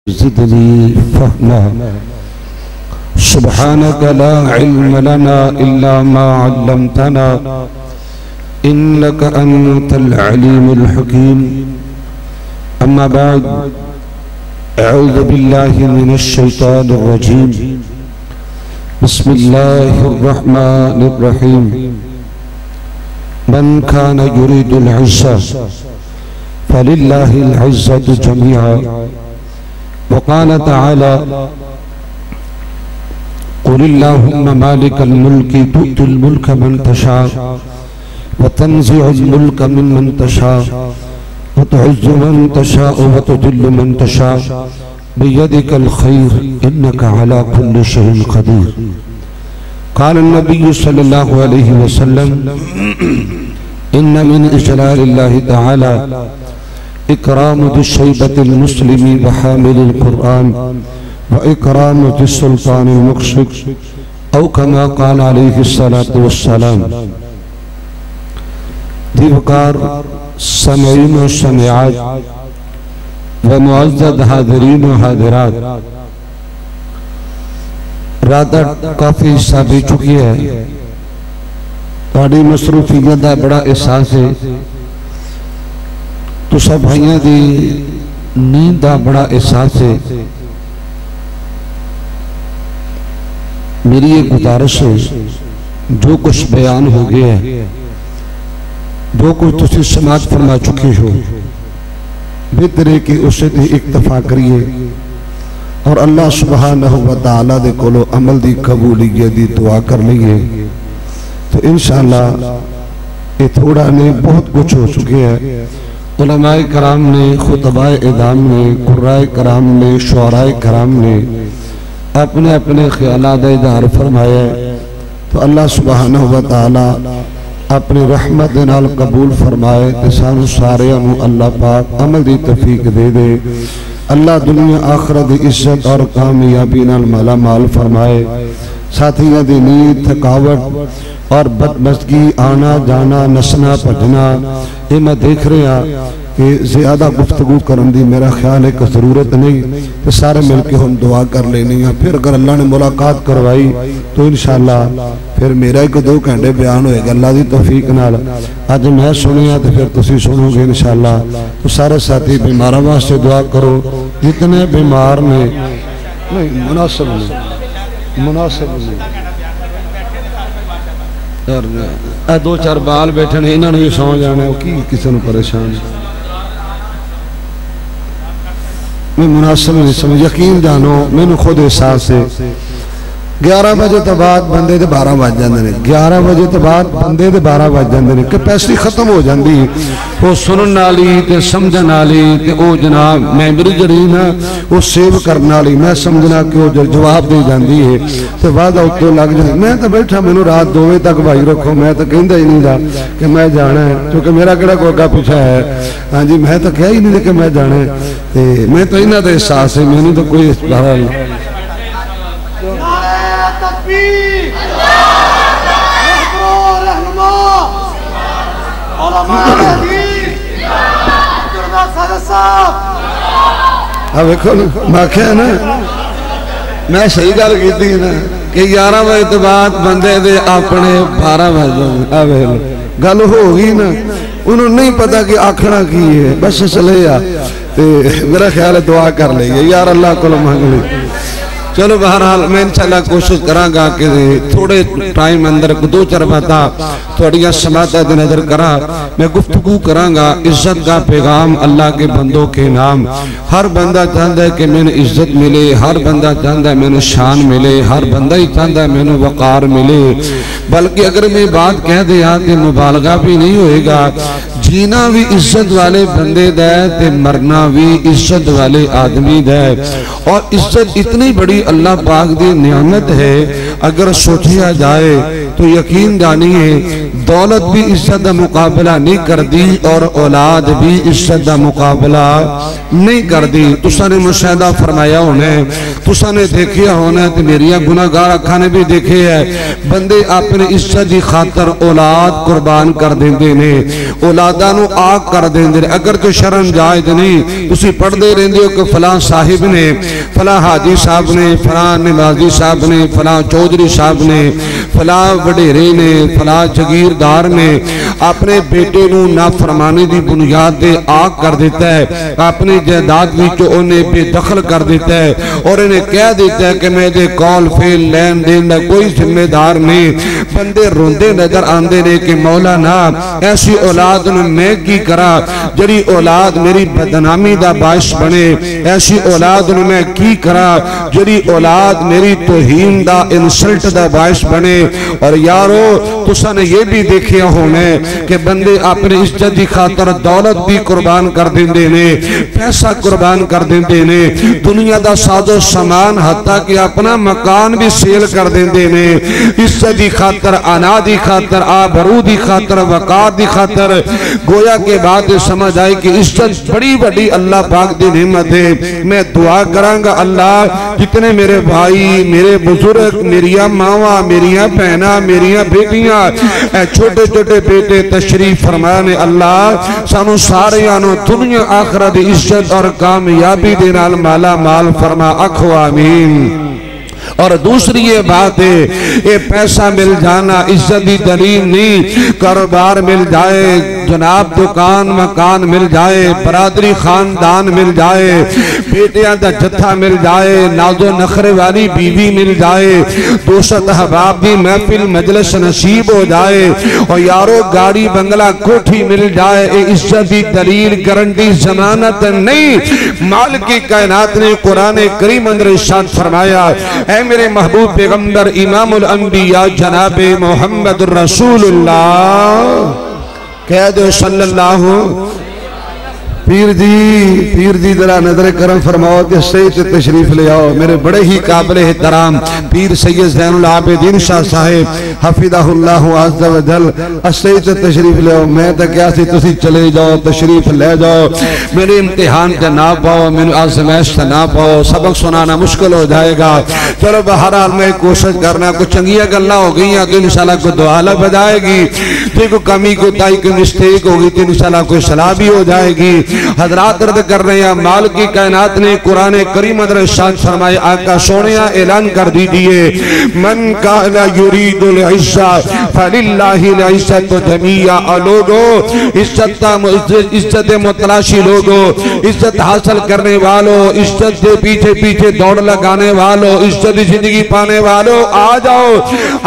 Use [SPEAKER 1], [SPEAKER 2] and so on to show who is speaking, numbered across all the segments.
[SPEAKER 1] ज़िदनी फ़हमा सुब्हानक ला इल्म लना इल्ला मा अल्लमतना इन्नका अंतल अलीमुल हकीम। अम्मा बाद, अऊज़ु बिल्लाहि मिनश शैतानिर रजीम। बिस्मिल्लाहिर रहमानिर रहीम। मन कान युरीदुल इज़्ज़ा फलिल्लाहिल इज़्ज़तु जमीआ। वक़ाल तआला क़ुलिल्लाहुम्मा मालिकल मुल्कि तु'तिल मुल्का मन तशा व तंज़िउल मुल्का मिम्मन तशा व तु'इज़्ज़ु मन तशा व तुज़िल्लु मन तशा बियदिकल खैर इन्नका अला कुल्लि शैइन क़दीर। क़ाल नबी सल्लल्लाहु अलैहि वसल्लम इन्न मिन इजलालिल्लाहि तआला इकराम दिश्शैबतिल मुस्लिमी व हामिलिल कुरआन व इकराम दिस्सुल्तानिल मुक़सित औ कमा क़ाल अलैहिस्सलातु वस्सलाम। दीवकार समीईन व समीआत व मुअज़्ज़ज़ हाज़िरीन व हाज़िरात, रात काफ़ी हिस्सा भी चुकी है। तुहाडी मसरूफियत का बड़ा एहसास है। तो सब भाइयों की नींद का बड़ा एहसास है। मेरी ये गुजारिश है, जो कुछ बयान हो गया है, जो कुछ तुम समाज फरमा चुके हो, बेहतर है कि उसे इक्तफा करिए और अल्लाह सुब्हानहू व तआला दे कोलो अमल दी कबूलियत दी दुआ कर लीए। तो इंशाअल्लाह ये थोड़ा नहीं बहुत कुछ हो चुके हैं। उलमाए कराम ने, खुतबाए इदाम ने, कुर्राए कराम ने, शुअराए कराम ने अपने अपने ख्यालात का इज़हार फरमाया। तो अल्लाह सुब्हानहू व तआला अपनी रहमत दे नाल कबूल फरमाए ते सानू सारियां नू अल्लाह पाक अमल दी तौफीक दे दे। अल्लाह दुनिया आखिरत दी इज्जत और कामयाबी नाल माला माल फरमाए। साथियों दी नींद, थकावट और बदमज़गी, आना जाना, नसना भजना, ये मैं देख रहा कि ज्यादा गुफ्तगू करने की मेरा ख्याल है कि जरूरत नहीं। तो सारे मिलके हम दुआ कर लेनी है। फिर अगर अल्लाह ने मुलाकात करवाई तो इंशाअल्लाह फिर मेरा एक दो घंटे बयान होएगा अल्लाह की तौफीक नाल। अज मैं सुनिया तो फिर तुसी सुनोगे इंशाअल्लाह। तो सारे साथी बीमारों वास्ते दुआ करो, जितने बीमार ने। नहीं मुनासिब नहीं, मुनासिब नहीं। दो चार बाल बैठे ने, इन्होंने भी सौ जाने की किसी को परेशान मैं मुनासिब नहीं समझ। यकीन जानो मैंने खुद एहसास है 11 बजे तो बाद बंदे दे 12 बज जाते हैं। 11 बजे तो बाद बंदे दे 12 बज जाते हैं। कैपेसिटी खत्म हो जाती है। वो सुनने वाली ते समझने वाली ते वो जनाब मैमरी जड़ी ना वो सेव करने वाली, मैं समझना कि वो जवाब दे जाती है तो वादा उत्तों लग जाए। मैं तो बैठा, मैंने रात 2 बजे तक भाई रखो, मैं तो कहता ही नहीं था कि मैं जाना है, क्योंकि मेरा किहड़ा कोई अग्गा पिछा है। हाँ जी, मैं तो कहा ही नहीं कि मैं जाना है। तो मैं तो इन्हों का एहसास है, मैंने तो कोई बहरहाल वेखो ना, मैं क्या ना, मैं सही गल की ना कि 11 बजे तो बाद बंदे दे अपने 12 बजे गल हो गई ना। उन्होंने नहीं पता कि आखना की है, बस चले आ। मेरा ख्याल है दुआ कर लेंगे यार, अल्लाह को मांग ले। चलो बहरहाल मैं इंशाअल्लाह कोशिश करांगा कि थोड़े टाइम अंदर 2-4 बातें थोड़ियां समाअत नजर करा। मैं गुफ्तगू करांगा इज्जत का पैगाम अल्लाह के बंदों के नाम। हर बंदा चाहता है कि मैंने इज्जत मिले, हर बंदा चाहता है मैंने शान मिले, हर बंदा ही चाहता है मैंने वक़ार मिले। बल्कि अगर मैं बात कह दिया कि मुबालगा भी नहीं होएगा। जीना भी इज्जत वाले बंदे दा ते मरना भी इज्जत वाले आदमी दा। और इज्जत इतनी बड़ी अल्लाह पाक दी नियामत है, अगर सोचा जाए तो यकीन जानिए दौलत भी इज्जत का मुकाबला नहीं करती और औलाद भी इज्जत का मुकाबला नहीं करती। तुसा ने मुशाहिदा फरमाया होना, तुसा ने देखिया होना, तो मेरिया गुनाहगार अखा ने भी देखे है, बंदे अपनी इज्जत की खातर औलाद कुर्बान कर देंगे ने, औलादा नू आग कर देंगे। अगर कोई शर्म जायज नहीं, तुसी पढ़ते रहते हो कि फलां साहिब ने, फलां हाजी साहब ने, फलां निवाजी साहब ने, फलां चौधरी साहब ने, फलां वडेरे ने, फलां जगीरदार ने अपने बेटे नू नाफरमानी की बुनियाद से आग कर दिता है, अपनी जायदाद विचों उन्हें बेदखल कर दिता है और इन्हें कह दिता है कि मैं दे कॉल फेल लैन देन का कोई जिम्मेदार नहीं। बंदे रोंदे नजर आते ने कि मौला ना ऐसी औलाद नू मैं की करा जड़ी औलाद मेरी बदनामी का बायस बने, ऐसी औलाद नू मैं की करा जड़ी औलाद मेरी तौहीन दा इंसल्ट दा बायस बने। और यारो तुसा ने ये भी देखिया होना कि बंदे अपनी इज्जत की खातर दौलत भी कुर्बान कर देंदे ने, पैसा कुर्बान कर देंदे ने, दुनिया का साजो सामान हत्ता कि अपना मकान भी सेल कर देंदे ने, इज्जत की खातर, अना की खातर, आबरू की खातर, वकार की खातर। गोया के बाद समझ आए कि इज्जत बड़ी बड़ी अल्लाह पाक की नेमत है। मैं दुआ करांगा अल्लाह जितने मेरे भाई, मेरे बुजुर्ग, मेरिया मावा, मेरिया भैना, मेरिया बेटियां, छोटे छोटे बेटे तशरीफ फरमाया ने, अल्लाह सानू सारियां नू दुनिया आखिरत इज्जत और कामयाबी दे नाल माला माल फरमा, आखो आमीन। और दूसरी ये बात है, ये पैसा मिल जाना इज्जत की दलील नहीं। कारोबार मिल जाए जनाब, दुकान मकान मिल जाए, बरादरी खानदान मिल जाए, बेटियां का जत्था मिल जाए, नाजो नखरे वाली बीवी मिल जाए, दोस्त अहबाब की महफिल मजलिस नसीब हो जाए और यारो गाड़ी बंगला कोठी मिल जाए, ये इज्जत की दलील गारंटी जमानत नहीं। माल की कायनात ने कुरान करीम अंदर इरशाद फरमाया, ऐ मेरे महबूब पैगंबर इमामुल अंबिया जनाबे मोहम्मद रसूलुल्लाह, कह दो सल्लल्लाहु। पीर जी जरा नजर करम फरमाओ कि सही से तशरीफ ले आओ। मेरे बड़े ही काबिल एहतराम पीर सैयद ज़ैनुल आबिदीन शाह साहिब हफिज़हुल्लाह अज़्ज़ा व जल सही से तशरीफ ले आओ। मैं तो क्या सी तुसी चले जाओ, तशरीफ ले जाओ, मेरे इम्तिहान से ना पाओ, मेरे आज़माइश से ना पाओ, सबक सुनाना मुश्किल हो जाएगा। चलो बहरहाल मैं कोशिश करना, कुछ चंगिया गल्ला हो गई तो इंशाल्लाह को दुआ लग जाएगी, कोई कमी कोताही कोई मिस्टेक होगी तो इंशाल्लाह कोई सलाह भी हो जाएगी। हजरात अर्ज कर रहे हैं, माल की कायनात ने कुरान करीम अंदर इरशाद फरमाया, आका सोनिया ऐलान कर दीजिए, मन काना युरीदुल इज्जत फलिल्लाहिल इज्जतु जमीआ। लोगो इज्जत मुतलाशी, लोगो इज्जत हासिल करने वालों, इज्जत के पीछे पीछे दौड़ लगाने वालों, इज्जत की जिंदगी पाने वालों, आ जाओ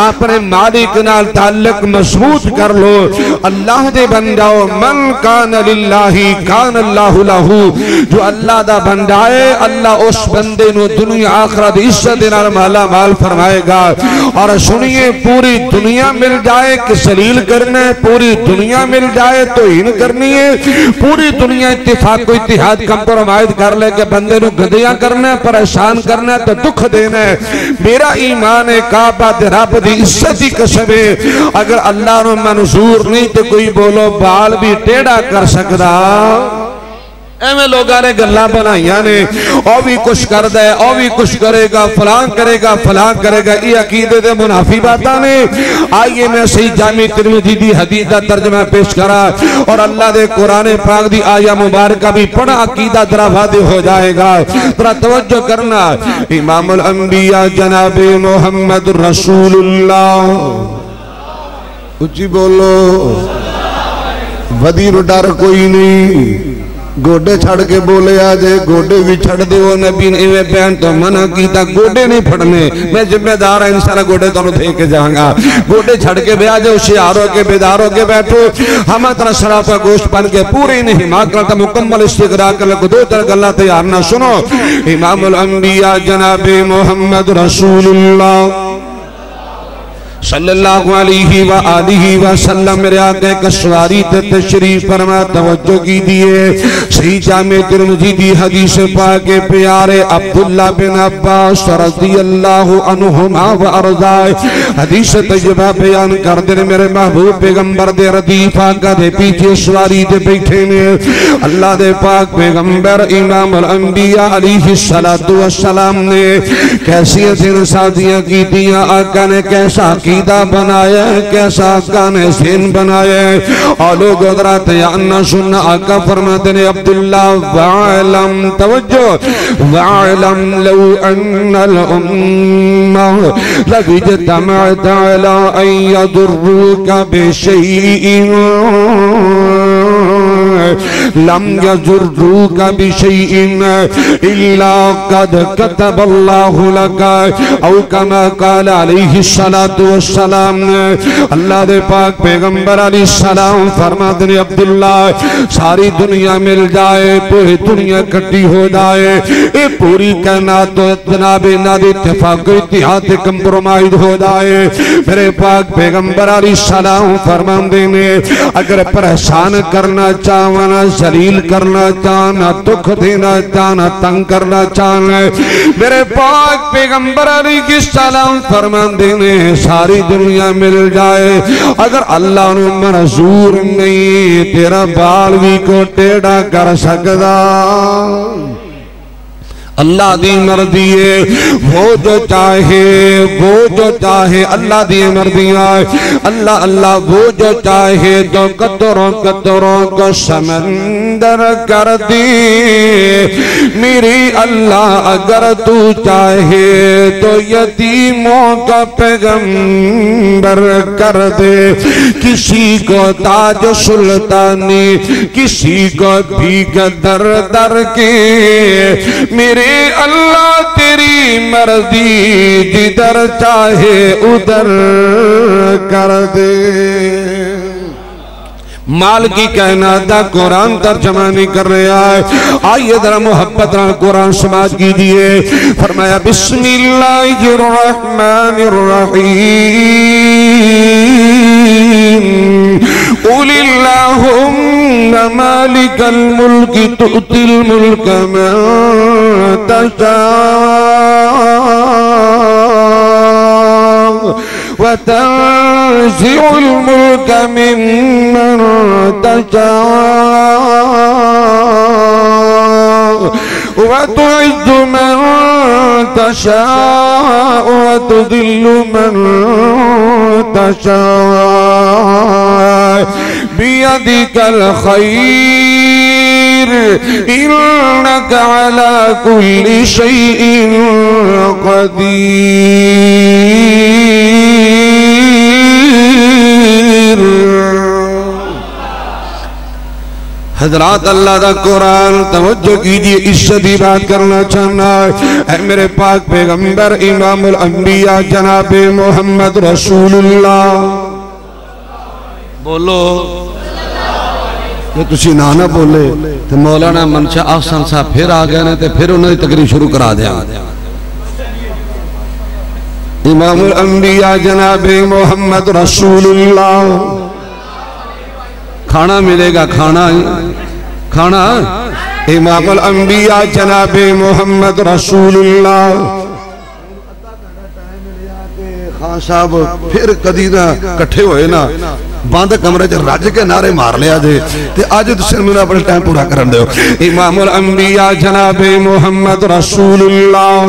[SPEAKER 1] अपने मालिक नाल ताल्लुक मजबूत कर लो। अल्लाह दे बंदाओ, मन काना लिल्लाहि कान अल्लाहु लहू, जो अल्लाह दा बंदा है अल्लाह उस बंदे नु दुनिया आखिरत इज्जत दे नाल माला माल फरमाएगा। और सुनिए, पूरी दुनिया मिल जाए कि सलील करना है, पूरी दुनिया मिल जाए तो हीन करनी है, पूरी दुनिया इत्तिफाक इत्तिहाद कंप्रोमाइज कर ले के बंदे नु गदियां करना है, परेशान करना है, तो दुख देना है। मेरा ईमान है काबा दे रब दी इज्जत दी कसम है, अगर अल्लाह नु मंजूर नहीं तो कोई बोलो बाल भी टेढ़ा कर सकदा। एवं लोगों ने गल्लां बनाइया ने, और भी कुछ करदा है, और भी कुछ करेगा, फलां करेगा, फलां करेगा, ये अकीदे दे मुनाफी बातां ने। आइए मैं सही जामी तिरमिज़ी दी हदीस दा तर्जमा पेश करा और अल्लाह दे कुरान पाक दी आया मुबारक भी पढ़ा, अकीदा जरा वाज़ेह हो जाएगा। जरा तवज्जो करना, इमामुल अंबिया जनाबे मोहम्मद रसूलुल्लाह, उच्ची बोलो, वदी नु डर कोई नहीं, गोडे छड़ के बोले आज गोडे भी छड़ दे। नबी ने इवें बहन तो मना किया, गोडे नहीं फड़ने, मैं जिम्मेदार है इंशाल्लाह गोडे तुहानू दे के जाऊंगा। गोडे छड़ के ब्याह जो होशियार हो के बेदार हो के बैठो, हम तरह शराब का गोश्त बन के पूरी नहीं हिमाकत मुकम्मल इस्तिगरा कर लो। दो तरह गल्ला तैयार ना सुनो, इमामुल अंबिया जनाबे मोहम्मद रसूलुल्लाह, सल्लल्लाहु अलैहि व आलिहि वसल्लम मेरे आगे कशवारी ते तशरीफ फरमा तवज्जो की दिए सही जामे तिरमिज़ी दी हदीस पाक प्यारे अब्दुल्ला बिन अब्बास रज़ियल्लाहु अन्हुमा व अर्ज़ाए हदीस तय्यबा बयान कर दे मेरे महबूब पैगंबर दे रदीफा का दे पीछे सवारी दे बैठे ने अल्लाह दे पाक पैगंबर इमाम अल अंबिया अलैहि सलातु वस्सलाम ने कैसी शादियां की दिया आका ने कैसा कीदा बनाया कैसा आका ने ज़हन बनाया और लोग अन्ना सुनना आका फरमाते ने अब्दुल्ला वालम तवज्जो वालम लौ अन्नल उम्मा लविजतमअत अला अन यदुर्रुका बिशैइन लम यजुर्रुका बिशैइन इल्ला कद कतबल्लाहु लका औ कमा क़ाल अलैहि सलातु वस्सलाम अल्लाह दे पाक पैगंबर अलैहिस्सलाम फरमाते हैं अब्दुल्ला सारी दुनिया मिल जाए पूरी दुनिया इकट्ठी हो जाए ये पूरी कायनात तो जनाब नादी इत्तेफाक इत्तिहाद कंप्रोमाइज हो जाए मेरे पाक पैगंबर अलैहिस्सलाम फरमाते हैं अगर परेशान करना चाहना जलील करना चाहना दुख देना चाहना तंग करना चाहना मेरे पाक पैगंबर अलैहिस्सलाम फरमाते हैं सारी दुनिया मिल जाए अगर अल्लाह ने मंजूर नहीं तेरा बाल भी को टेढ़ा कर सकता अल्लाह दी मर्जी है वो जो चाहे अल्लाह दी मर्जी है अल्लाह अल्लाह वो जो चाहे तो कतरों कतरों को समंदर कर दे मेरी अल्लाह अगर तू चाहे तो यतीमों का पैगंबर कर दे किसी को ताज सुल्तानी किसी को भीख दर दर के मेरे अल्लाह तेरी मर्जी जिधर चाहे उधर कर दे माल की कायनात कुरान तर्जमा नहीं कर रहा है आइए जरा मोहब्बत नाल कुरान समाज कीजिए फरमाया बिस्मिल्लाहिर रहमानिर रहीम कुलिल्लाहुम्मा मालिकल मुल्क तु'तिल मुल्क मन तशा व तंज़िउल मुल्क मिम्मन तशा व तु'इज़्ज़ु मन तशा व तुज़िल्लु मन तशा बियदिकल खैर इन्नका अला कुल्ली शैइन कदीर हजरात अल्लाह का कुरान तवज्जो कीजिए इज्जत की बात करना चाहना है मेरे पाक पैगंबर इमामुल अंबिया जनाब मोहम्मद रसूलुल्लाह बोलो जो तुसी ना बोले तो मौलाना मनशा अहसन साहब फिर आ गए तो फिर उन्होंने तकरीर शुरू करा दिया इमामुल अंबिया जनाब मोहम्मद रसूलुल्लाह खाना मिलेगा खाना इमामुल अंबिया जनाब मोहम्मद रसूलुल्लाह खान साहब फिर कदी ना कट्ठे होए ना बंद कमरे च रज के नारे मार लिया जे ते अज तुसीं मैनूं अपना टाइम पूरा करन दिओ इमामुल अंबिया जनाब मोहम्मद रसूलुल्लाह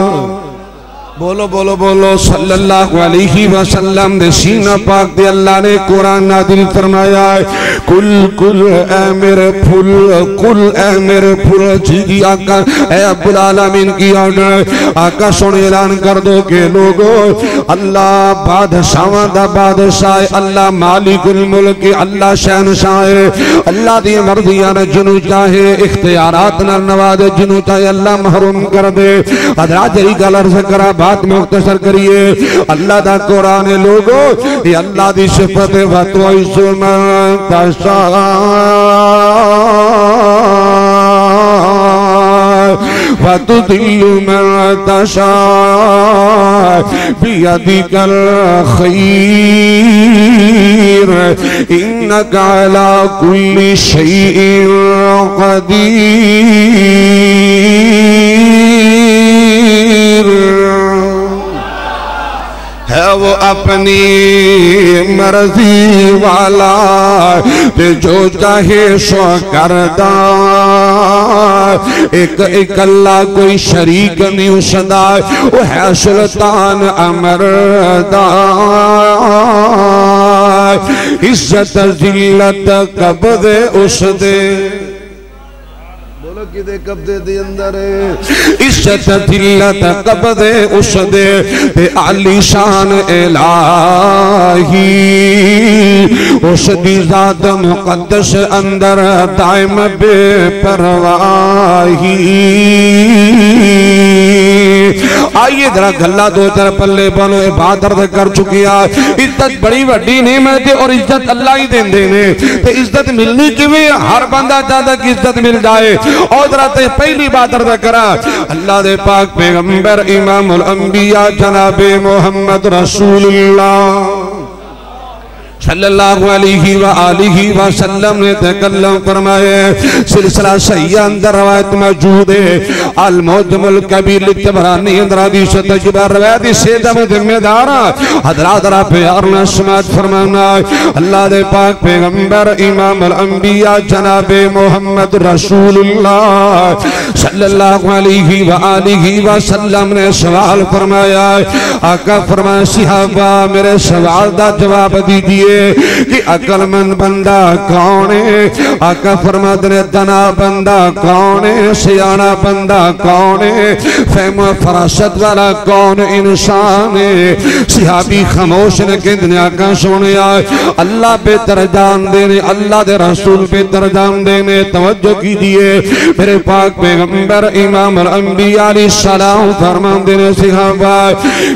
[SPEAKER 1] बोलो बोलो बोलो सल्लल्लाहु अलैहि वसल्लम दे सीना पाक दे अल्लाह ने कुरान नादिल फरमाया कुल कुल ए मेरे फूल कुल ए मेरे फूल जी आका ए अब्बुल आलमीन की ऑर्डर आका सुन ऐलान कर दो के लोगो अल्लाह बादशाह दा बादशाह अल्लाह मालिकुल मुल्क अल्लाह शहनशाह अल्लाह दी मर्जियां ने जिन्नू चाहे इख्तियारात नाल नवाजे जिन्नू चाहे अल्लाह महरूम कर दे हजरात यही गल अर्ज करा बात मुख्तसर करिए अल्लाह दा कुरान लोगो ये अल्लाह दी सिफत व तुइज़्ज़ु मन तशा फतुदिल्लु मन तशा बियदिकल खैर इन्नका अला कुल्लि शैइन कदीर। है वो अपनी मर्जी वाला ते जो चाहे सो करदा, एक इकल्ला कोई शरीक नहीं उसदा, वो है सुल्तान अमरदा। इज्जत जिल्लत कब्ज़े उसदे, किदे कब्जे दे अंदर इज्जत जिल्लत कब्जे उसदे ते आली शान इलाही उसदी ज़ात मुक़द्दस अंदर दायम बेपरवाही। आइए जरा गल्ला दो चार पल्ले बनो इबादत कर चुकी है। इज्जत बड़ी वड्डी नेमत है और इज्जत अल्लाह ही देंदे ने ते इज्जत मिलनी किवें? हर बंदा चाहता कि इज्जत मिल जाए। और जरा ते पहली बात अर्ज़ करा अल्लाह दे पाक पैगंबर इमामुल अंबिया जनाबे मोहम्मद रसूलुल्लाह सल्लल्लाहु अलैहि व आलिहि वसल्लम ने तकल्लम फरमाए। सिलसिला सहीह अंदर रवायत मौजूद है। अल मुअज्जमुल कबीर लितबरानी अंदर हदीस तजबा रवायत से दम जिम्मेदार हजरत रा प्यार न समाज फरमाना अल्लाह दे पाक पैगंबर इमामुल अंबिया जनाबे मोहम्मद रसूलुल्लाह सल्लल्लाहु अलैहि व आलिहि वसल्लम ने सवाल फरमाया। आका फरमाया सहाबा मेरे सवाल दा जवाब दीजिए कि अकलमंद बंदा कौन है? आका फरमाते ने दना बंदा कौन है? सियाना बंदा कौन है? फहम फरासत वाला कौन इंसान है? सिहाबी खामोश ने कहते आका सोने अल्लाह बेहतर जान देने, अल्लाह दे रसूल बेहतर जान देने। तवज्जो कीजिए मेरे पाक पैगंबर इमाम अंबिया अलैहिस्सलाम फरमाते ने सहाबा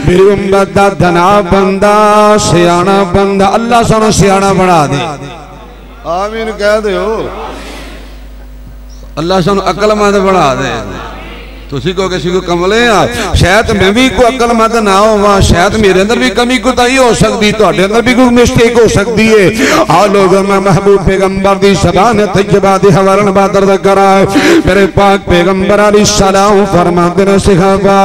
[SPEAKER 1] मेरी उम्मत दा दना बंदा सियाना बंदा अल्लाह सानू सियाना बना दे। आमीन कह दो। अल्लाह सानू अकलमंद बना दे। तुसी को किसी को कमले आ शायद मैं भी कोई अकलमंद ना होवा, शायद मेरे अंदर भी कमी कोताही हो सकती, तुहाडे अंदर भी कोई मिस्टेक हो सकती है। आओ लोग मैं महबूब पैगंबर दी ज़बान तैयबा दे हवाले बात अर्ज़ करा। मेरे पाक पैगंबर अलैहिस्सलाम फरमाते ने सहाबा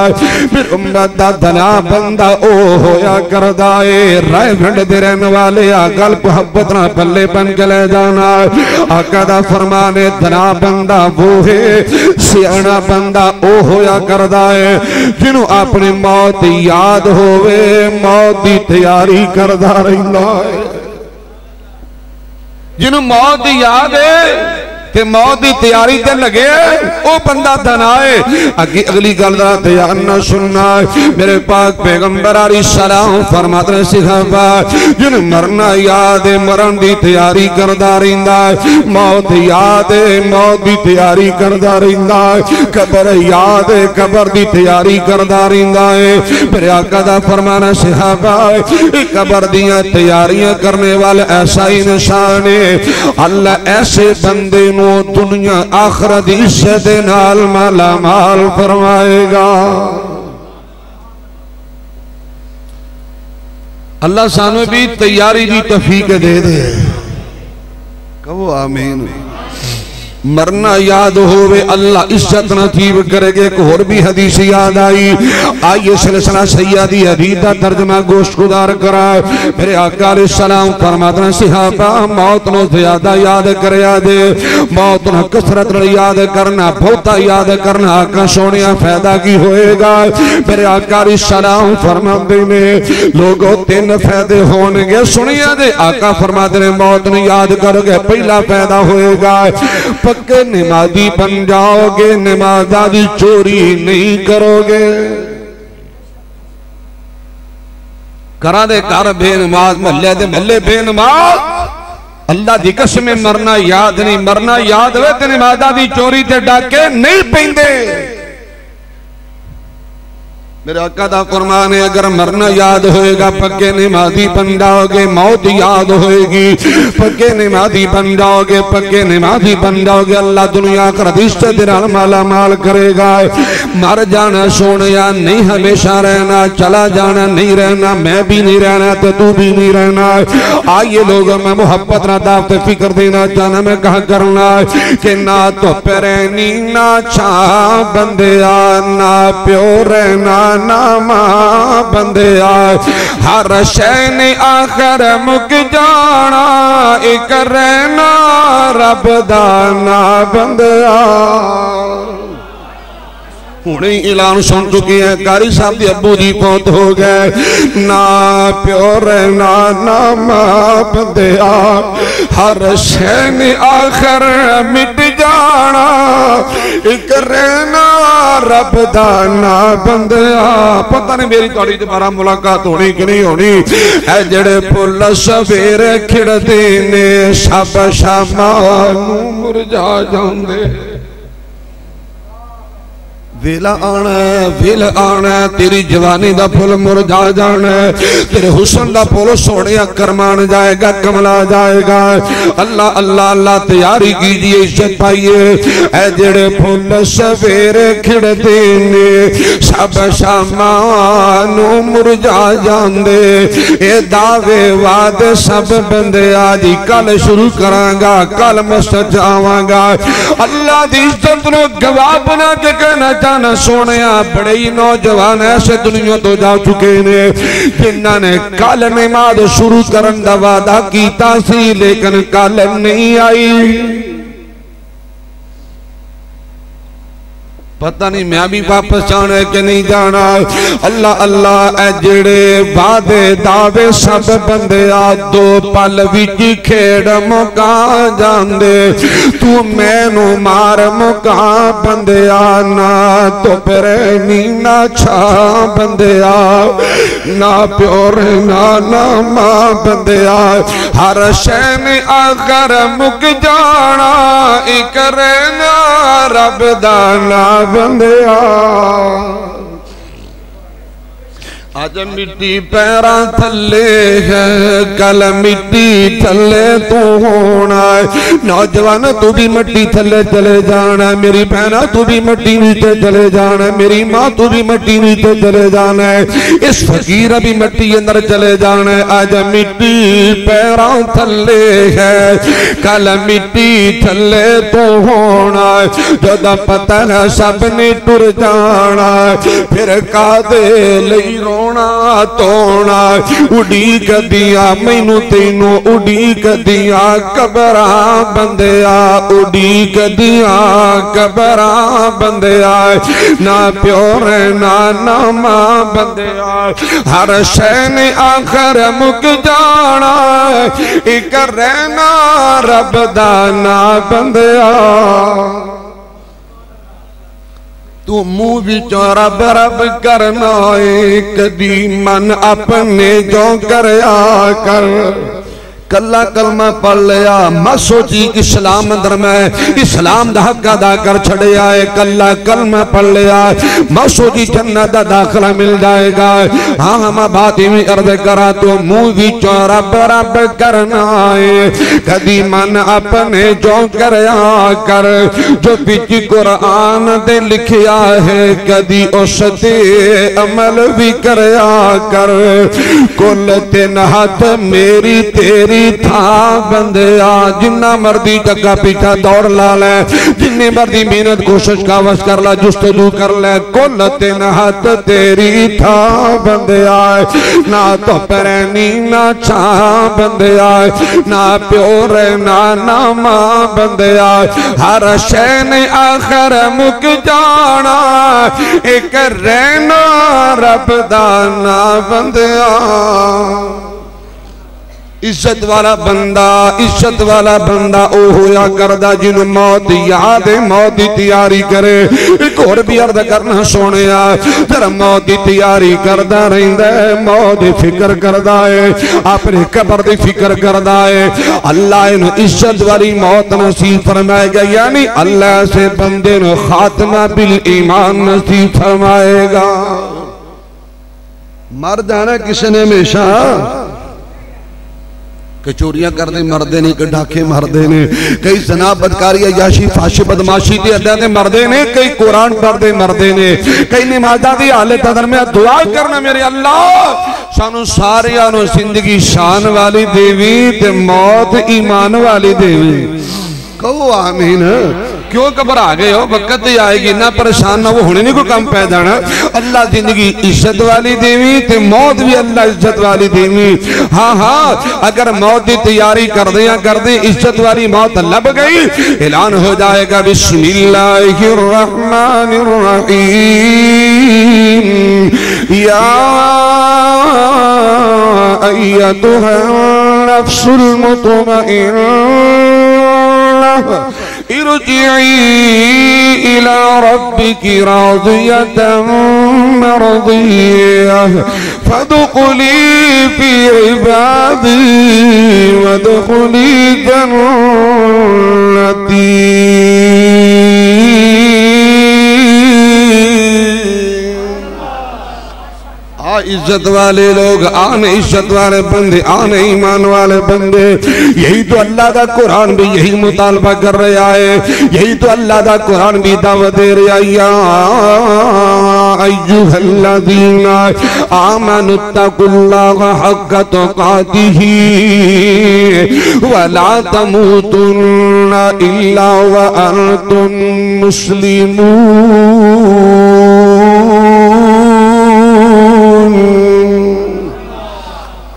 [SPEAKER 1] मेरी उम्मत दा दना बंदा ओ होया करदा है राह भंड दे रहने वाले आ गल मोहब्बत ना पल्ले बन के ले जाना। आका दा फरमान है दना बंदा वो है सियाना बंदा ओ होया करदा है जिन्हों अपनी मौत याद होवे मौत की तैयारी करदा रहिंदा है। जिन्हों मौत याद है ते मौत की तैयारी ते लगे ओ बंदा धना है। अगे अगली गल दा ध्यान ना सुनना मेरे पाक पैगंबर अलैहिस्सलाम फरमाते ने सहाबा जिन्हों मरना याद है मरण की तैयारी करदा रहिंदा है, मौत याद है मौत की तैयारी करदा रहिंदा है, कब्र याद है कब्र की तैयारी करदा रहिंदा है। मेरे आका दा फरमाना सहाबा कब्र दियां तैयारियां करने वाला ऐसा इंसान है अल्लाह ऐसे बंदे दुनिया आखिरत इज्जत नाल माला माल फरमाएगा। अल्लाह सानू भी तैयारी की तौफीक दे दे। कहो आमीन। मरना याद होवे अल्लाह इज्जत नसीब करेगे। एक और भी हदीस याद आई। आइए सिलसिला सहीह दी हदीस का तर्जमा गोश्तगुजार करा। मेरे आका अलैहिस्सलाम फरमाते हैं सहाबा मौत नो ज्यादा याद करया जे, मौत नो कसरत नाल याद करना बहुता याद करना आका सोनिया फायदा की होएगा। मेरे आका अलैहिस्सलाम फरमाते ने लोगों तीन फायदे होंगे सुनिया दे। आका फरमाते ने मौत नु याद करोगे पहला फायदा होएगा पक्के नमाजी बन जाओगे, नमाज़ा दी चोरी नहीं करोगे। करा दे कर बेनमाज महल्ले दे महल्ले बेनमाज अल्लाह दी कसम मरना याद नहीं, मरना याद होवे ते नमाज़ा दी चोरी ते डाके नहीं पेंदे। मेरे आका दा फरमान है अगर मरना याद होएगा पक्के नमाज़ी बन जाओगे, मौत याद होएगी पक्के नमाज़ी बन जाओगे, पक्के नमाज़ी बन जाओगे। अल्लाह दुनिया का रिश्ते दे नाल माला माल करेगा। मर जाना सोनिया नहीं हमेशा रहना, चला जाना नहीं रहना, मैं भी नहीं रहना तो तू भी नहीं रहना। आइए लोग मैं मोहब्बत ना दावत फिक्र देना चाहना, मैं कहा करना कि ना तो रहनी ना छा बंदिया, ना प्यो रहना ना मां बंदिया, हर शै ने आखिर मुक जाना, एक रहना रब दा ना बंदिया। हुणे ऐलान सुन चुके हैं कारी साहब के अबू जी फौत हो गए, ना प्यो रहना ना मां बंदिया, हर शै ने आखिर मिट जाना, एक रहना रब दा ना बंदिया। पता नहीं मेरी थोड़ी दोबारा मुलाकात होनी कि नहीं होनी है। जेड़े फुल सवेरे खिड़दे ने सब शामां नूं मुरझा जांदे, वेला आना वेला आना, तेरी जवानी दा फुल मुरझा जाना, तेरे हुस्न दा फुल सोने करमान जाएगा, कमला जाएगा। अल्लाह अल्लाह अल्लाह तैयारी कीजिए, इज्जत पाइए। ऐ जेड़े फुल सवेरे खिड़दे ने सब शामां नूं मुरझा जांदे, ए दावे वादे सब बंदे आज कल शुरू करांगा, कल मस्जिद जावांगा। अल्लाह दी इज्जत नूं गवाह बना के कहना ना सोने बड़े ही नौजवान ऐसे दुनिया तो जा चुके ने जिन्होंने कल नमाज शुरू करने का वादा किया सी लेकिन कल नहीं आई। पता नहीं मैं भी वापस जाना है कि नहीं जाना। अल्लाह अल्लाह ए जेड़े वादे दावे सब बंदे आ दो पल विच खेड़ मुका जांदे, तू मैनू मार मुका बंदे आ, ना तो रहनी ना छा बंदे आ, ना प्यो रहना ना मां बंदे आ, हर शै ने आखिर मुक जाना, एक रहना रब दा ना बंदिया। आज मिट्टी पैरा थले है, कल मिट्टी थले तू होना है। नौजवान तू भी मिट्टी थले चले जाना, मेरी बहना तू भी मिट्टी नीचे चले जाना, मेरी माँ तू भी मिट्टी नीचे चले जाना है, इस फकीर भी मिट्टी अंदर चले जाना है। आज मिट्टी पैरा थले है, कल मिट्टी थले तू होना है। जदा पता है सब ने टुर जाना, फिर कादे लई रोना तोना, उड़ी कदिया मैनू तेनू उड़ी कदिया कबरा बंदिया, उड़ी कदिया कबरा बंदिया, ना प्यो रहना ना मां बंदिया, हर शै ने आखिर मुक जाना, एक रहना रब दा ना बंदिया। तू मुंह विचों रब रब करना है, कदी मन अपने जो करया कर, कला कलमा पढ़ लिया मत सोची इस्लाम अंदर मैं इस्लाम दा हक अदा कर छड़िया है, कला कलमा पढ़ लिया मत सोची जन्नत दा दाखला मिल जाएगा। हाँ हम बात में अर्ज करा तो मुंह विचों रब रब करना है, कदी मन अपने जो करया कर, जो बिच कुरान दे लिखिया है कदी उस ते अमल भी करया कर, कुल तीन हाथ मेरी तेरी था बंदिया, जिन्ना मर्जी टका पीछा दौड़ ला ले, जिन्नी मर्जी मेहनत कोशिश कावश कर ला, जुस्तजू कर ले, कुल तीन हाथ तेरी था बंदिया, ना तो परैनी ना छा बंदिया, ना प्यो रहना ना मां बंदिया, हर शै ने आखिर मुक जाना, एक रहना रब दा ना बंदिया। इज्जत वाला बंदा ओ होया करदा जिन्हों मौत याद है, मौत की तैयारी करे। एक होर भी अर्ज करना सोनिया, जरा मौत की तैयारी करदा रहिंदा है, मौत की फिक्र करदा है, अपने कबर की फिक्र करदा है। अल्लाह इन्हू इज्जत वाली मौत नसीब फरमाएगा, यानी अल्लाह से बंदे नू खात्मा बिल ईमान नसीब फरमाएगा। मर जाना किसी ने हमेशा। कई चोरियां करते मरते नहीं, कई डाके मरते ने, कई जना बदकारी अयाशी फाशी बदमाशी के अड्डा से मरते ने, कई कुरान पढ़ते मरते ने, कई नमाज़ां दी हालत दरमियान दुआ करना मेरे अल्लाह सानू सारियां नू जिंदगी शान वाली देवी ते मौत ईमान वाली देवी। कहो आमीन। क्यों घबरा गए हो? वक्त आएगी ना, परेशान ना, वो हुणे नहीं कोई काम पै जाना। अल्लाह जिंदगी इज्जत वाली देवी ते मौत भी अल्लाह इज्जत वाली देवी। हाँ हाँ, अगर मौत की तैयारी करदे इज्जत वाली मौत लब गई, ऐलान हो जाएगा बिस्मिल्लाहिर रहमानिर रहीम या अय्युहन नफ्सुल मुतमइन्ना इरजिई इला रब्बिकी राज़ियतन मरज़िय्यह फदखुली फी इबादी वदखुली जन्नती। इज्जत वाले लोग आने, इज्जत वाले बंदे आने, ईमान वाले बंदे। यही तो अल्लाह का कुरान भी यही मुतालबा कर रहा है, यही तो अल्लाह का कुरान भी दावत दे रहा है। या अय्युहल्लज़ीना आमनुत्तकुल्लाहा हक्का तुक़ातिही वला तमूतुन्ना इल्ला व अंतुम मुस्लिमून।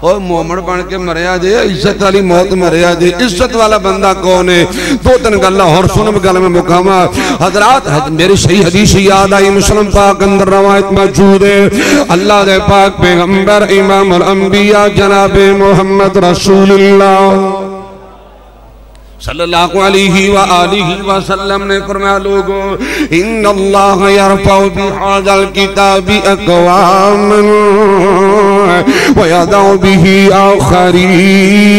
[SPEAKER 1] और मोमन बन के मरिया जे, इज्जत वाली मौत मरिया जे। इज्जत वाला बंदा कौन है? दो तीन गल्ला और सुन, गल में मुकामा हजरात। मेरी सही हदीस याद आई, मुस्लिम पाक अंदर रवायत मौजूद है। अल्लाह के पाक पैगंबर इमामुल अंबिया जनाब मोहम्मद रसूलुल्लाह सल्लल्लाहु अलैहि व आलिहि वसल्लम ने फरमाया, लोगों इन्नल्लाह यरफउ बिहाज़ल किताबि अक़वामन व यदउ बिही आखरीन।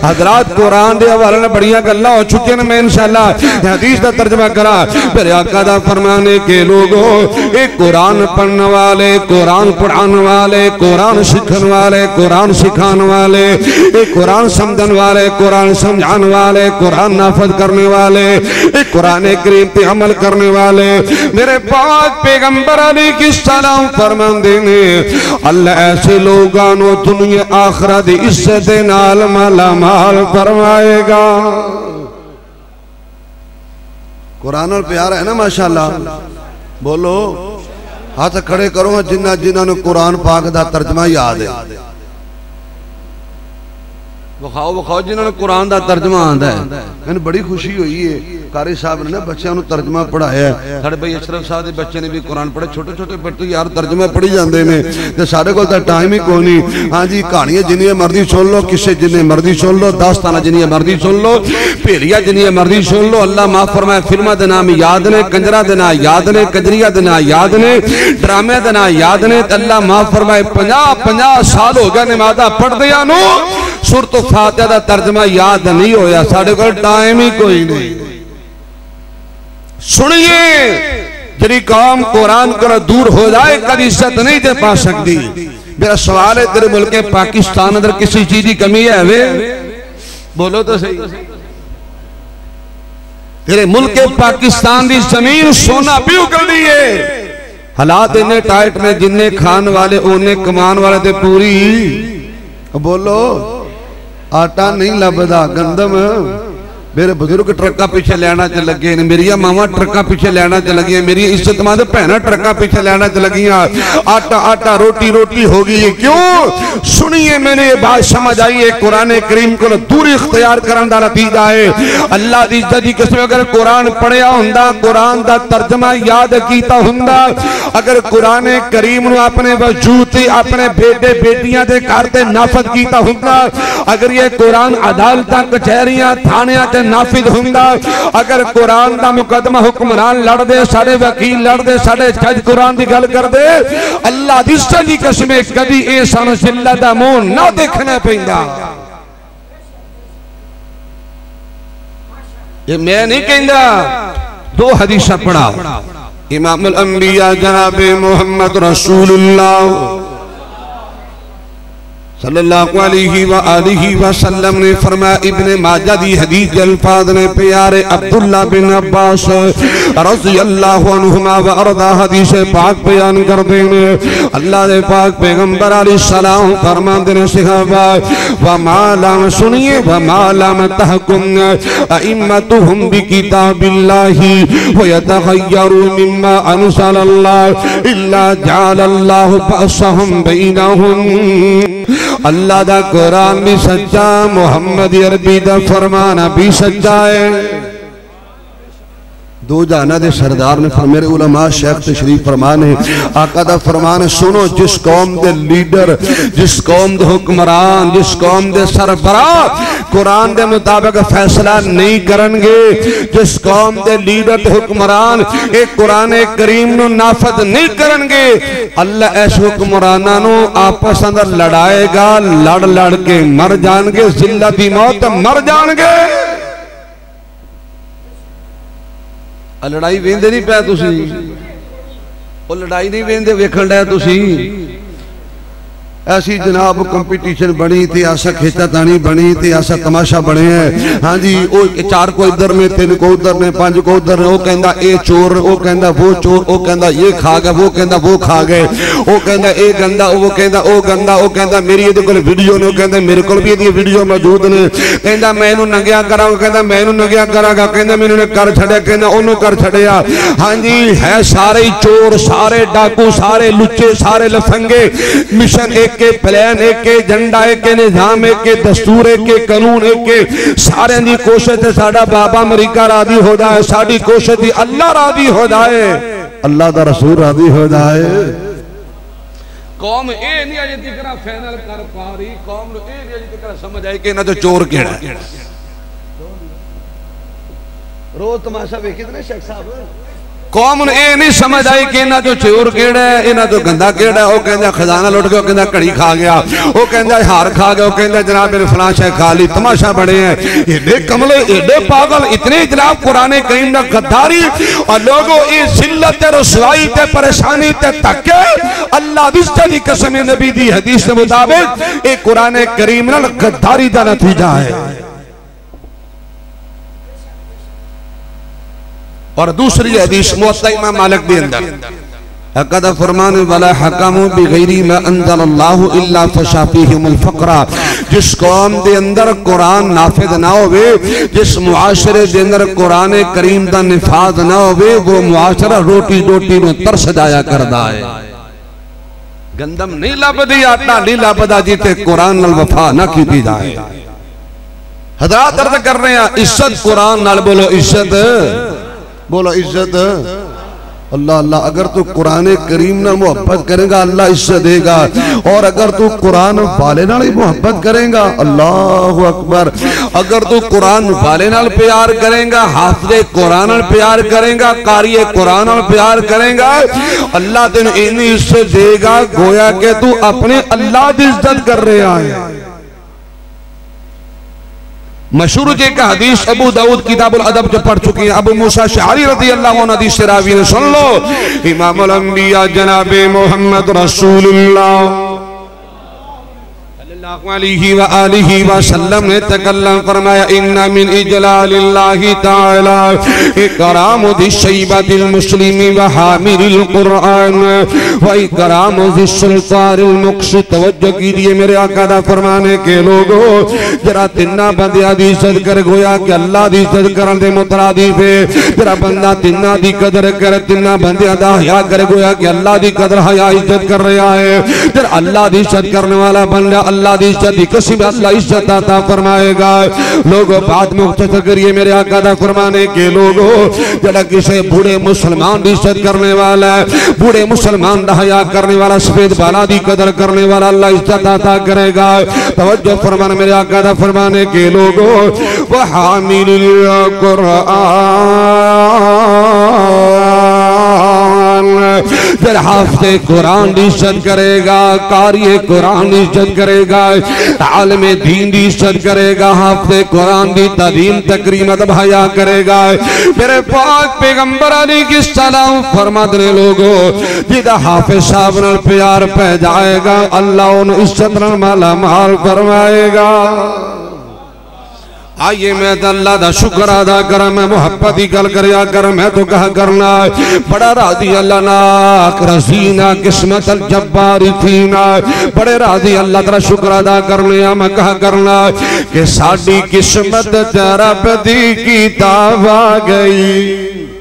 [SPEAKER 1] हज़रात कुरान दे हवाले नाल बड़ियां गल्लां हो चुकियां ने, मैं इंशाअल्लाह हदीस का तर्जुमा करा। मेरे आका दा फरमाने के लोगों, एक कुरान पढ़ने वाले, कुरान पढ़ाने वाले, कुरान सीखने वाले, कुरान सिखाने वाले, एक कुरान समझने वाले, कुरान समझाने वाले, कुरान नाफज करने वाले, एक कुरान करीम पे अमल करने वाले। मेरे पाक पैगंबर अलैहिस्सलाम फरमाते ने, अल्लाह ऐसे लोगों को दुनिया आखिरत इज्जत नाल मालामाल फरमाएगा। कुरान नाल प्यार है ना माशाअल्लाह, बोलो हाथ खड़े करो जिन्होंने कुरान पाक दा तर्जमा याद है। विखाओ विखाओ जिन्होंने कुरान का तर्जमा आता है। मैंने बड़ी खुशी हुई है, कारी साहब ने ना बच्चों को तर्जमा पढ़ाया। साढ़े भाई अशरफ साहब के बच्चे ने भी कुरान पढ़े, छोटे छोटे बच्चे यार तर्जमा पढ़ी जाते हैं, तो साढ़े को टाइम ही कोई नहीं। हाँ जी, कहानियां जिन्नी मर्जी सुन लो, किसे जिन्ने मर्जी सुन लो, दास्ताना जिन्नी मर्जी सुन लो, भेड़िया जिन्नी मर्जी सुन लो। अल्लाह माफ फरमाए, फिल्मा के नाम याद ने, कंजरा के नाम याद ने, कंजरिया के नाम याद ने, ड्रामे के नाम याद ने। अल्लाह माफ फरमाए, 50 साल हो गए नमाज़ां पढ़दियां नूं, सूरत फातिहा दा तर्जमा याद नहीं होया। साढ़े को टाइम ही कोई नहीं। सुनिए, जी कौम कुरान को दूर हो जाए कभी इज्जत नहीं दे पा सकती। मेरा सवाल है, तेरे मुल्क पाकिस्तान अंदर किसी चीज की कमी है वे? बोलो तो सही। तेरे मुल्क पाकिस्तान की जमीन सोना भी उगलदी है। हालात इन्ने टाइट ने, जिन्ने खान वाले उन्ने कमान वाले ते पूरी। बोलो आटा नहीं लभदा, गंदम। मेरे बुजुर्ग ट्रक्का पीछे लैना च लगे ने, मेरिया मावा ट्रक्का पीछे लैना च लगी, मेरी इज्जतमंद भैन ट्रक्का पीछे लैना च लगियां। आटा आटा रोटी रोटी हो गई। क्यों? सुनिए, मैंने ये बात समझ आई है, कुरान करीम को दूरी इख्तियार करने का नतीजा है। अल्लाह की इज्जत की कसम, अगर कुरान पढ़िया हुंदा, कुरान का तर्जमा याद कीता हुंदा, अगर कुरान करीम नूं अपने वजूद ते अपने बेटे बेटियां दे घर ते नाफज कीता हुंदा, अगर ये कुरान अदालतां कचहरियां थानियां ते नाफिज हुंदा, अगर कुरान का मुकदमा हुक्मरान लड़दे, साडे वकील लड़दे, साडे जज कुरान की गल करदे, अल्लाह दी सच्ची कसम कदी ए सानू जिल्लत दा मुंह ना देखना पैंदा। ये मैं नहीं कहंदा, दो हदीसां पढ़ा। इमामुल अंबिया जनाब मोहम्मद रसूलुल्लाह सल्लल्लाहु अलैहि व आलिहि वसल्लम ने फरमाया, इब्ने माजा दी हदीस के अल्फाज ने प्यारे अब्दुल्ला बिन अब्बास रज़ियल्लाहु अन्हुमा व अर्दा हदीस पाक बयान करते हैं। अल्लाह दे पाक पैगंबर अलैहिस्सलाम फरमाते हैं, सहाबा व मालम सुनिए व मालम तहकुम अइम्मतुहुम बि किताबिल्लाहि व यतगय्यरु मिम्मा अनज़लल्लाह इल्ला जअलल्लाहु बअसहुम बैनहुम। अल्लाह दा कुरान भी सच्चा, मोहम्मद अरबी दा फरमान भी सच्चा है। दो जहाना दे सरदार ने मेरे उलमा शेख तशरीफ फरमान है, आका दा फरमान है, सुनो जिस कौम दे लीडर, जिस कौम दे हुक्मरान, जिस कौम दे सरबराह कुरान दे मुताबिक फैसला नहीं करनगे, जिस कौम दे लीडर ते हुक्मरान एक कुरान करीम नु नाफज नहीं करनगे, अल्लाह ऐस हुक्मराना नु आपस अंदर लड़ाएगा, लड़ लड़ के मर जाएंगे, जिल्लत दी मौत मर जाएंगे। लड़ाई वेंदे नहीं पै तुसी, वो लड़ाई नहीं वेंदे वेखण डे तुसी। ऐसी जनाब कंपीटीशन बनी थी, ऐसा खींचातानी बनी थी, ऐसा तमाशा बने हैं। हाँ जी, वो चार को इधर में, तीन को उधर में, पांच को उधर में, वो कहता ये चोर, वो कहता वो चोर, वो कहता ये खा गया, वो कहता वो खा गए, वो कहता ये गंदा, वो कहता वो गंदा, वो कहता मेरी ये वीडियो ने, कहता मेरे को भी ये वीडियो मौजूद ने, कहता मैं इन्हू नंगिया करा, कहता मैं इन्हू नंगिया करागा, कहता मैंने कर छड़िया, कहता उन्होंने कर छड़िया। हाँ जी, है सारे ही चोर, सारे डाकू, सारे लुच्चे, सारे लफंगे, मिशन एक के, प्लान एक के, झंडा एक के, निजाम एक के, दस्तूर एक के, कानून एक के, सारे दी कोशिश है साडा बाबा अमरीका राजी हो जाए, साडी कोशिश थी अल्लाह राजी हो जाए, अल्लाह दा रसूल राजी हो जाए। कौम ए नहीं अजे तक फाइनल कर पा रही, कौम नु ए नहीं अजे तक समझ आई कि ना तो चोर केड़ा है। रोज तमाशा वेखी ते शेख साहब, कौम ने ये नहीं समझ आई कि इन्हां जो चोर केड़ा है, इन्हां जो गंदा केड़ा है। वो कहंदा खजाना लुट गया, कहंदा घड़ी खा गया, वो कहंदा हार खा गया, वो कहंदा जनाब मेरे फलां शै खा ली। तमाशा बने हैं एडे कमले, एडे पागल, इतने जनाब कुरान करीम दा गद्दारी और लोगों ये जिल्लत ते रसवाई ते परेशानी ते धक्के, अल्लाह दी इज्जत दी कसम, नबी दी हदीस के मुताबिक ये कुरान करीम नाल गद्दारी दा नतीजा है। और दूसरी हदीस मुवत्ता इमाम मालिक दे अंदर हक़दा फरमान वाला हकमु बिगैरी मा अंज़लल्लाहु इल्ला फशाफीहिमुल फ़क़रा। जिस कौम दे अंदर कुरान नाफिज ना होवे, जिस मुआशरे दे अंदर कुरान करीम दा निफाज ना होवे, वो मुआशरा रोटी रोटी नु तरस जाया करदा है। गंदम नहीं लभदी, आटा नहीं लभदा जिते कुरान नाल वफा ना कीती जाए। हज़रात अर्ज़ कर रहे हैं, इज्जत कुरान नाल, बोलो इज्जत, बोलो इज्जत। अल्लाह अल्लाह, अगर तू कुरान करीम नाल मोहब्बत करेगा अल्लाह इज्जत देगा, और अगर तू कुरान वाले नाल ही मोहब्बत करेगा, अल्लाहु अकबर, अगर तू कुरान वाले नाल प्यार करेगा, हाफिज़े कुरान नाल प्यार करेगा, कारी कुरान नाल प्यार करेगा, अल्लाह तेन इतनी इज्जत देगा गोया कि तू अपने अल्लाह की इज्जत कर रहा है। मशहूर जे का हदीस अबू दाऊद किताबुल अदब जो पढ़ चुके हैं, अबू मूसा अशअरी रज़ियल्लाहु अन्हु हदीस रावी ने, सुन लो, इमामुल अंबिया जनाबे मोहम्मद रसूलुल्लाह सल्लल्लाहु अलैहि व आलिहि वसल्लम ने तकल्लम फरमाया, इन्ना मिन इजलालिल्लाहि तआला इकरामु दिशैबातिल मुस्लिमी व हामिलिल कुरान व इकरामु दिसुल्तानिल मुक्सि। तवज्जो कीजिए, मेरे आका दा फरमाने के लोगों, जरा तिन्ना बंदियां दी इज्जत कर, गोया कि अल्लाह दी इज्जत करन दे मुतरादिफ है। जरा बंदा तिन्ना दी कदर कर, तिन्ना बंदियां दा हया कर, गोया कि अल्लाह दी कदर हया इज्जत कर रहा है। जरा अल्लाह दी इज्जत करने वाला बंदा अल्लाह दी इज्जत किसी में अल्लाह इज्जत अता फरमाएगा। लोगों बात मुख्तसर करिए, मेरे आका दा फरमाने के लोगों, जरा किसी बूढ़े मुसलमान की इज्जत करने वाला है, बूढ़े मुसलमान दा हया करने वाला, सफेद बाला दी कदर करने वाला, अल्लाह इज्जत अता करेगा। तवज्जो फरमाना, मेरे आका दा फरमाने के लोगों, व हामिलुल कुरान फिर हाफिज़ कुरान की इज्जत करेगा, कारी कुरान की इज्जत करेगा, आलिम दीन की इज्जत करेगा, हाफिज़ कुरान की तालीम तकरीमत भाया करेगा। मेरे पाक पैगंबर अलैहिस्सलाम फरमाते ने लोगों जिदा हाफिज़ साहब नाल प्यार पै जाएगा अल्लाह उन्हें इज्जत नाल माला माल फरमाएगा। आइए मैं तो अल्लाह का शुक्र अदा करा, मैं मुहब्बत की गल करया कर, मैं तो कहा करना बड़ा राजी अल्लाह नाक रसीना किस्मत अल जब्बारी थी ना, बड़े राजी अल्लाह तेरा शुक्र अदा करने। मैं कहा करना कि साडी किस्मत रब दी किताब आ गई।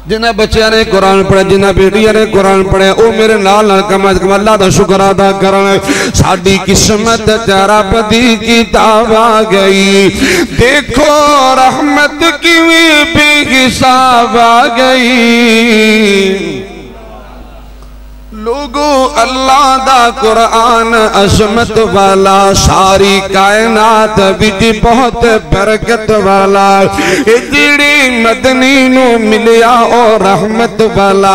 [SPEAKER 1] जिन्हें बच्चों ने कुरान पढ़े, जिन्हें बेटिया ने कुरान पढ़े, वो मेरे नाल कम अज कम अल्लाह का शुक्र अदा करन। साडी किस्मत रब दी किताब आ गई, देखो रहमत किवें बेहिसाब आ गई। लोगों अल्लाह दा कुरान अजमत वाला, सारी कायनात विच बहुत बरकत वाला, जिहड़ी मदनी नू मिलिया और रहमत वाला।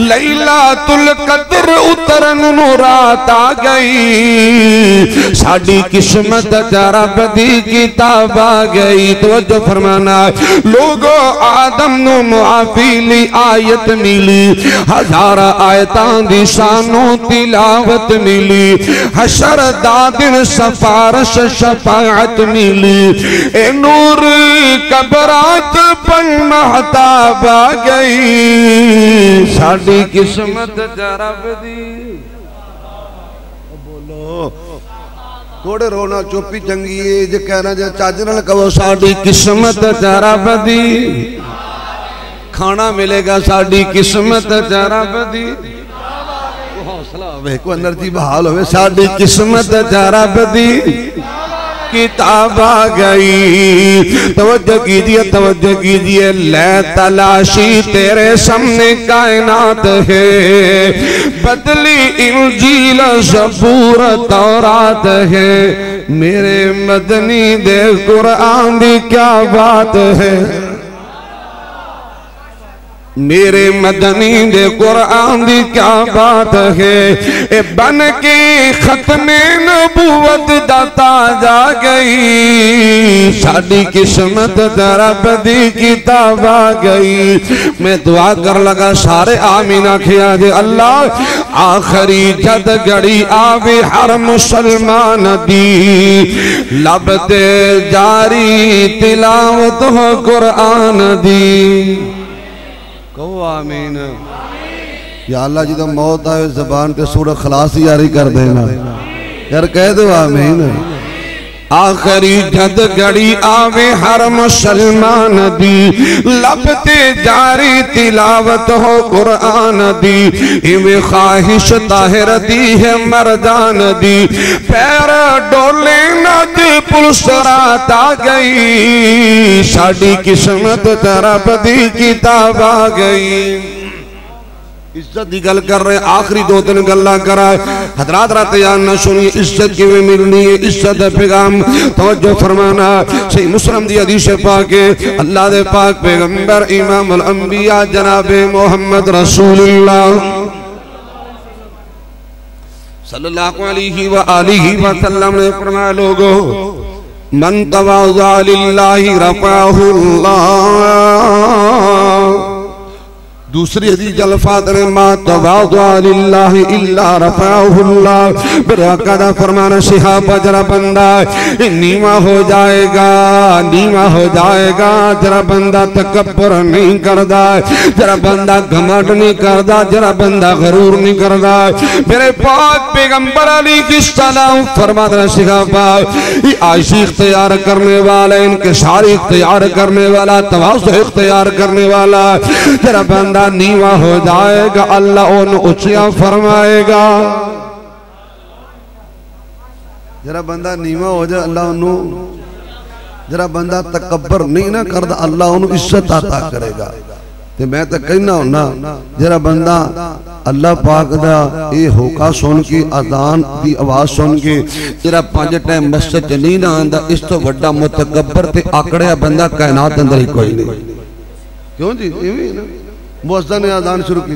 [SPEAKER 1] लैलातुल कद्र उतरन नू रात आ गई, साडी किस्मत रब दी किताब आ गई। तवज्जो फरमाना लोगों आदम नू मुआफी ली आयत मिली, हजार आयतां दी सानू तिलावत मिली, हशर दा दिन सफारश शफाअत मिली, ए नूर कबरात पर महताब आ गई। साडी किस्मत रब दी। बोलो थोड़े रोना चुप्पी चंगी है, जे कहना जे चज नाल कहो साडी किस्मत रब दी। खाना मिलेगा साडी किस्मत रब दी। हौसला होवे को एनर्जी बहाल होवे, साडी किस्मत रब दी किताब आ गई। तवज्जो कीजिए, तवज्जो कीजिए, ले तलाशी तेरे सामने कायनात है, बदली इंजील ज़बूर तौरात है, मेरे मदनी दे कुरान दी क्या बात है, मेरे मदनी दे कुरान दी क्या बात है। ए बन के खत्मे नबूवत दा ताज आ गई, साडी किस्मत रब दी किताब आ गई। मैं दुआ कर लगा सारे आमीन आखिया जे अल्लाह आखिरी जद घड़ी आवे हर मुसलमान दी, लबते जारी तिलावत हो कुरान दी। कहो आमीन। या अल्लाह जी तो मौत आए जबान पे सूरह खलास जारी कर देना यार, कह दो आमीन। आखिरी जद घड़ी आवे हर मुसलमान दी, लबते जारी तिलावत हो कुरान दी, इवे ख्वाहिश ताहिर दी है मर्दान दी, पैर डोले नद पुलिस रात आ गई, साडी किस्मत रब दी किताब आ गई। इज्जत की गल कर रहे, आखिरी दो तीन गल्लां करा हजरात रात याद ना सुनिए, इज्जत किवें मिलनी है, इज्जत दा पैगाम तवज्जो फरमाना। सही मुस्लिम दी हदीस पाक है, अल्लाह दे पाक पैगंबर इमाम अल अंबिया जनाब मोहम्मद रसूलुल्लाह सल्लल्लाहु अलैहि व आलिहि वसल्लम ने फरमाया, लोगो मन तवाज़ा लिल्लाहि रफ़अहुल्लाह। दूसरी हदीस अल्फाज ने मा तवाज़ा लिल्लाहि इल्ला रफ़अहुल्लाह। मेरे आका दा फरमाना शिहाब जरा बंदा नीवा हो जाएगा, नीवा हो जाएगा, जरा बंदा तकब्बुर नहीं करदा, जरा बंदा घमंड नहीं करदा, जरा बंदा गरूर नहीं करदा। मेरे पाक पैगंबर अलैहिस्सलाम फरमाते शिहाब ये आशिक इख्तियार करने वाला, इनकिसार इख्तियार करने वाला, तवाज़ु इख्तियार करने वाला, जरा बंदा नीवा हो जाएगा अल्लाह उन्हें ऊंचा फरमाएगा। जरा बंदा नीवा हो जाए अल्लाह उन्हें, जरा बंदा तकब्बर नहीं ना करता अल्लाह उन्हें इज्जत अता करेगा। ते मैं तो कहना होना जरा बंदा अल्लाह पाक दा ये होका सुन के, अजान की आवाज सुन के जरा 5 टाइम मस्जिद च नहीं ना आंदा, इस तो बड़ा मुतकब्बर ते आकड़िया बंदा कायनात अंदर ही कोई नहीं। क्यों जी? मुअज्जिन ने अजान शुरू की,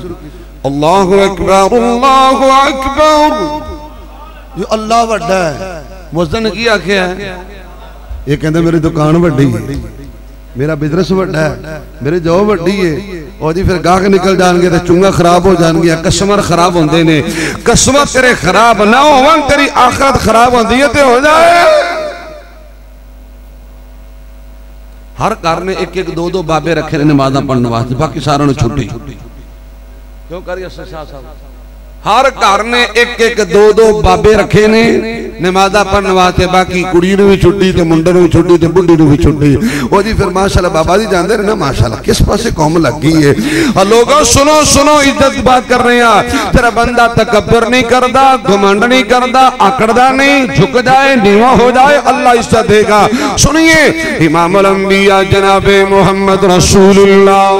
[SPEAKER 1] अल्लाहु अकबर अल्लाहु अकबर। ये अल्लाह वड्डा है। मुअज्जिन ने की आख्या है? ये कहते मेरी दुकान वड्डी है, मेरा बिजनेस वड्डा है, मेरी जॉब वड्डी है। और जी फिर गाहक निकल जाएंगे तो चुंगा खराब हो जाएंगे, कस्टमर खराब होंगे ने। कस्टमर तेरे खराब ना हो, तेरी आखिरत खराब होती है तो हो जाए। हर घर ने एक एक दो दो बाबे रखे ने नमाज़ पढ़ने वास्ते, बाकी सारा छुट्टी। क्यों करिए साहब? हर घर ने एक एक दो दो बाबे रखे ने नमाज़ा पढ़ने वास्ते, बाकी कुड़ी ने भी छुट्टी ते मुंडे ने भी छुट्टी ते बुढ़ी ने भी छुट्टी। ओ जी फिर माशाल्लाह बाबा जी जानते ना माशाल्लाह किस पासे कौम लग गई है। और लोगों सुनो सुनो, इज्जत बात कर रहे हैं। तेरा बंदा तकब्बुर नहीं करता, घमंड नहीं करता, आकड़दा नहीं, झुक जाए नीवा हो जाए, अल्लाह इज्जत देगा। सुनिए इमामुल अंबिया जनाबे मोहम्मद रसूलुल्लाह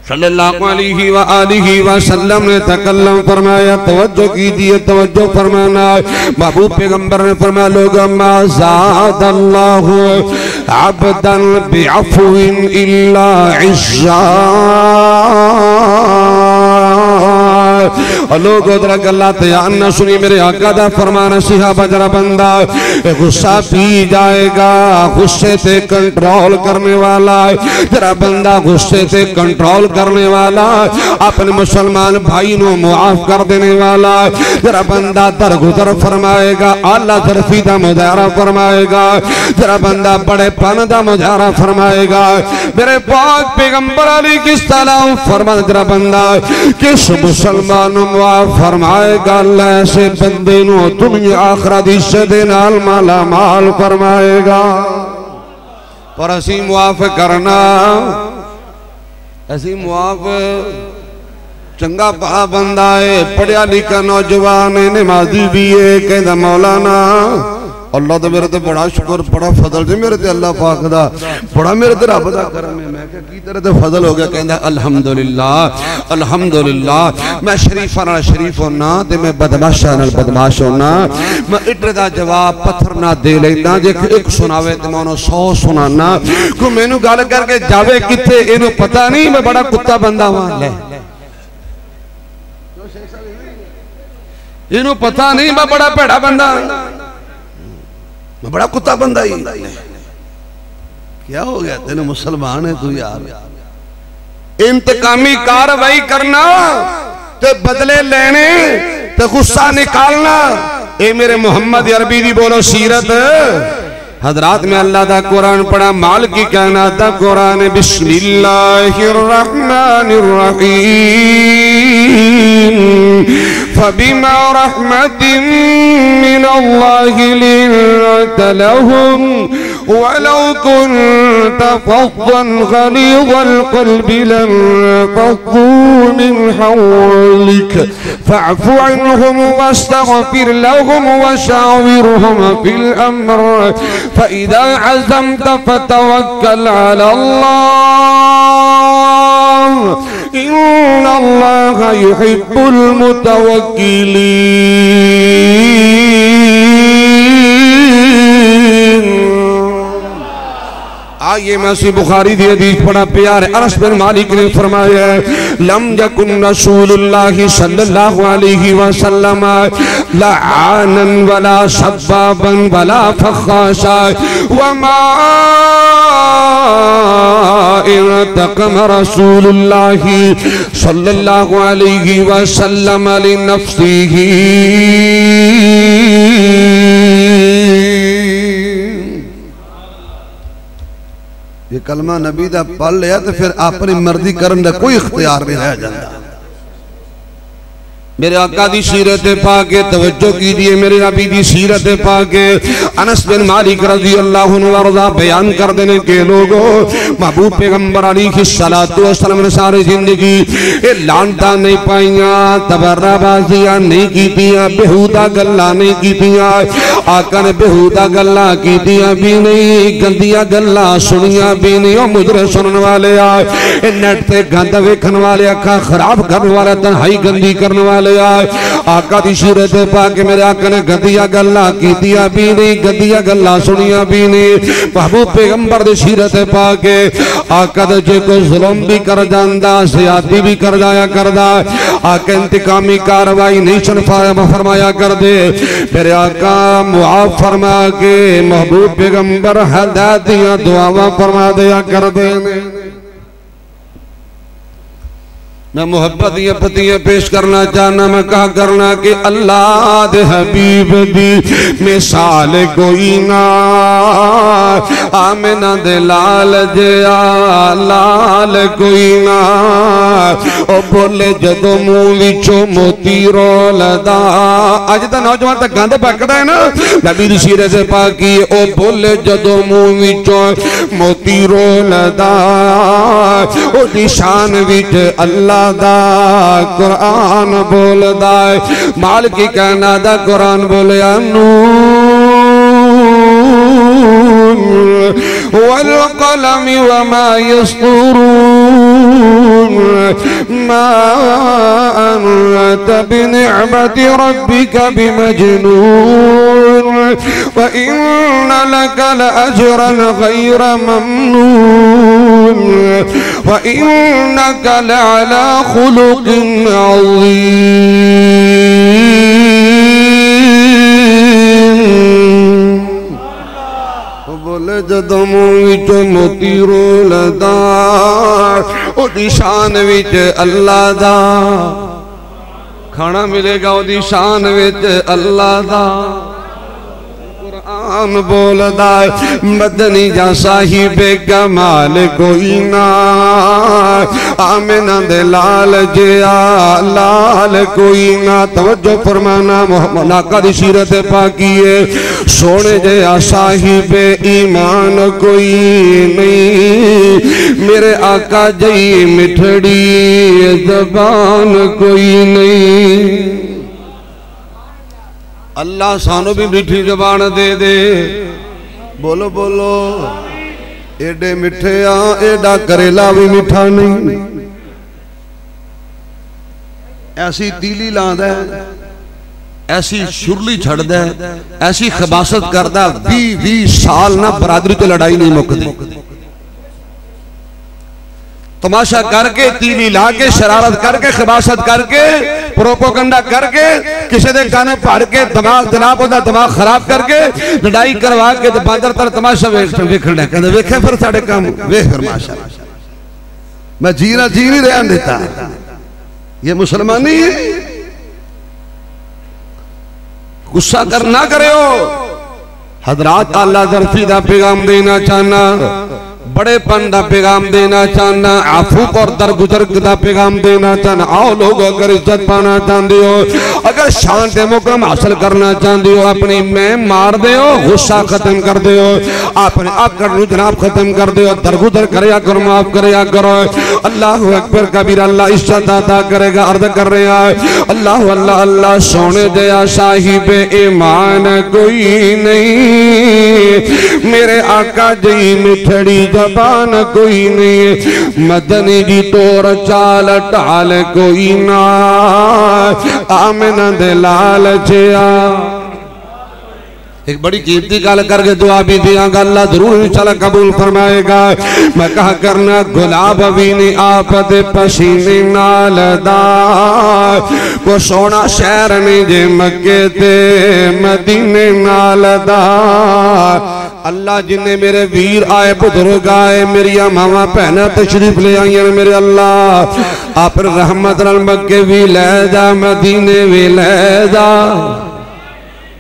[SPEAKER 1] सल्लल्लाहु अलैहि व आलिहि वसल्लम ने तकल्लम फरमाया, तवज्जो कीजिए, तवज्जो फरमाना। महबूब पैगंबर ने फरमाया, लोग मा ज़ादल्लाहु अब्दन बिअफ़्विन इल्ला इज़्ज़ा। लोग उधर गल्ला ध्यान न सुनी, मेरे आका दा फरमान सिहाबा जरा बंदा गुस्सा पी जाएगा, गुस्से से कंट्रोल करने वाला, जरा बंदा गुस्से से कंट्रोल करने वाला, अपने मुसलमान भाई को मुआफ कर देने वाला, जरा बंदा दरगुजर फरमाएगा, आला तरफी का मुजाहरा फरमाएगा, जरा बंदा बड़े पन का मुजाहरा फरमाएगा। मेरे पाक पैगंबर अलैहिस्सलाम फरमाया, जरा बंदा किस मुसलमान फरमाएगा, अल्लाह ऐसे बंदे नो दुनिया आखिरत इज्जत दे नाल माला माल फरमाएगा। पर असी मुआफ करना, असी मुआफ चंगा भा बंदा है, पढ़िया लिखा नौजवान है, नमाजी भी है, कहता मौलाना अल्लाह तो मेरे ते बड़ा शुक्र, बड़ा फजल जी मेरे ते अल्लाह पाक दा, बड़ा मेरे ते रब दा करम है। मैं क्या की तेरे ते फजल हो गया? कहंदा अल्हम्दुलिल्लाह अल्हम्दुलिल्लाह। मैं शरीफा नाल शरीफ होना ते मैं बदमाशा नाल बदमाश होना। मैं इड्रे दा जवाब पत्थर ना दे लेंदा, जे एक सुनावे ते मैं उन्हें 100 सुनाना। को मैनू गल करके जावे किथे इहनू पता नहीं मैं बड़ा कुत्ता बंदा हां। ले इहनू पता नहीं मैं बड़ा भैड़ा बंदा, मैं बड़ा कुत्ता बंदा ही। क्या हो गया तेन मुसलमान है तू यार? इंतकामी कार्रवाई करना ते बदले लेने ते गुस्सा निकालना, ए मेरे मोहम्मद अरबी दी बोलो सीरत। हजरात में अल्लाह दा कुरान पढ़ा, माल की कायनात दा कुरान, बिस्मिल्लाहिर रहमानिर रहीम। फबिमा रहमतिन मिनल्लाहि लिन्त लहुम वलौ कुन्त फज़्ज़न गलीज़ल क़ल्बि लंफ़ज़्ज़ू मिन हawlik फ़अफ़ु अन्हुम वस्तग़फ़िर लहुम वशाविरहुम फ़िल अम्र फ़इज़ा अज़म्त फ़तवक्कल अलल्लाह इन्नल्लाह युहिब्बुल मुतवक्किलीन। आइए मैं सी बुखारी दी हदीस पढ़ा प्यार है। अनस बिन मालिक ने फरमाया, लम यकुन रसूलुल्लाह सल्लल्लाहु अलैहि वसल्लम लआनन वला सब्बाबन वला फखाशा वमा इंतकम रसूलुल्लाह सल्लल्लाहु अलैहि वसल्लम लिनफ्सिही। ये कलमा नबी दा पढ़ लिया तो फिर अपनी मर्जी करने का कोई इख्तियार नहीं रह जाता। मेरे आका दी सीरत पाके तवज्जो कीजिए, मेरे नबी दी सीरत पाके। अनस बिन मालिक रज़ी अल्लाहु अन्हु अर्ज़ा बयान कर देने के लोगों, महबूब पैगंबर अलैहिस्सलातु वस्सलाम ने सारी जिंदगी ये लानता नहीं पाइयां, तबर्राबाजियां नहीं कीतियां, बेहूदा गल्लां नहीं कीतियां। आका ने बेहूदा गल्लां कीतियां भी नहीं, गंदियां गल्लां सुनियां भी नहीं। ओ मुजरे सुनने वाले आ, नेट ते गंद वेखण वाले, अखा खराब करने वाले, तन्हाई गंदी करने वाले बोलिया आका दी सीरत पाके मेरे आका ने गंदियां गल्लां कीतियां भी नहीं, गंदियां गल्लां सुनियां भी नहीं। महबूब पैगंबर दी सीरत पाके आका दे जे कोई जुल्म भी कर जांदा, ज़्यादती भी कर जाया करदा, आका इंतकामी कार्रवाई नहीं फरमाया कर दे। मेरे आका मुआफ फरमा के महबूब पैगंबर हिदायत दियां दुआवां फरमा दिया कर दे। मैं मोहब्बत दियां पत्तियां पेश करना चाहना, मैं कहा करना कि अल्लाह दे हबीब दी मिसाल कोई ना, आमिना दे लाल जया लाल कोई ना। ओ बोले जदों मुंह विचों मोती रोलदा, अज दा नौजवान तो गंद पकड़ा है ना, नबी दी सीरत पाकी। ओ बोले जदों मुंह विचों मोती रोलदा, ओ दी शान विच अल्लाह दा कुरान बोलदा है। मालिक कहना दा कुरान बोलिया नून वल कलम वमा यस्तुरून मा अंत बिनिअमति रब्बिका बिमजनून व इन्न लका लअजरन गैर ममनून व इन्नका लअला खुलुकिन अज़ीम। बोले जदों मुंह विचों मोती रोलदा, ओदी शान विच अल्लाह दा खाना मिलेगा, ओदी शान विच अल्लाह दा कुरान बोलदा। मदनी जा साहिबे कमाल कोई ना, आमिना दे लाल जिया लाल कोई ना। तवज्जो फरमाना मोहम्मद आका दी सीरत पाकी है। सोने जया साहिबे ईमान कोई नहीं, मेरे आका जई मिठड़ी ज़बान कोई नहीं। अल्लाह सानू भी मीठी जबान दे दे। बोलो बोलो एडे मिठे आ, एडा करेला भी मीठा नहीं। ऐसी तीली लांदा, ऐसी शुरली छड़दा, ऐसी खबासत करदा, 20-20 साल ना बरादरी तो लड़ाई नहीं मुकदी। तमाशा करके तीली ला के शरारत करके खबासत करके प्रोपोगंडा करके किसी दे काने पढ़ के दिमाग जनाब ओदा दिमाग खराब करके लड़ाई करवा के तो बादर तर तमाशा वेखना कहते वेखे फिर साढ़े काम वेख फिर माशाअल्लाह। मैं जी नहीं रहन देता, ये मुसलमानी है। गुस्सा कर ना करो हजरात। अल्लाह ज़र्फी दा पैगाम देना चाहना, बड़े पन का पैगाम देना चाहना, आफूक और दरगुजर का पैगाम देना चाहना। आओ लोग अगर इज्जत पाना चाहते हो, अगर शान ते मुकरम हासिल करना चाहते हो, अपनी मैं मार दे हो, गुस्सा खत्म कर दे हो, अपने आकड़ नू जनाब खत्म कर दे हो, दरगुजर करया करो, माफ करया करो। अल्लाह अकबर कबीर, अल्लाह इज्जत अता करेगा। अर्ज कर रहा है अल्लाह अल्लाह अल्लाह सोने दया साहिबे ईमान कोई नहीं, मेरे आका जी मिठड़ी जबान कोई नहीं। मदनी जी तोर चाल ढाल कोई ना, आमिना दे लाल जिया। एक बड़ी कीमती गल करके दुआ भी दिया, अल्लाह जरूर इंशाअल्लाह कबूल फरमाएगा। मैं कहा करना गुलाब भी नहीं आप दे पसीने नाल दा, को सोना शहर नहीं जे मक्के ते मदीने नाल दा। अल्लाह जिन्हें मेरे वीर आए बुजुर्ग आए, मेरिया मावा भैन तशरीफ ले आई मेरे अल्लाह आप रहमत नाल मक्के भी ले जा, मदीने भी ले जा।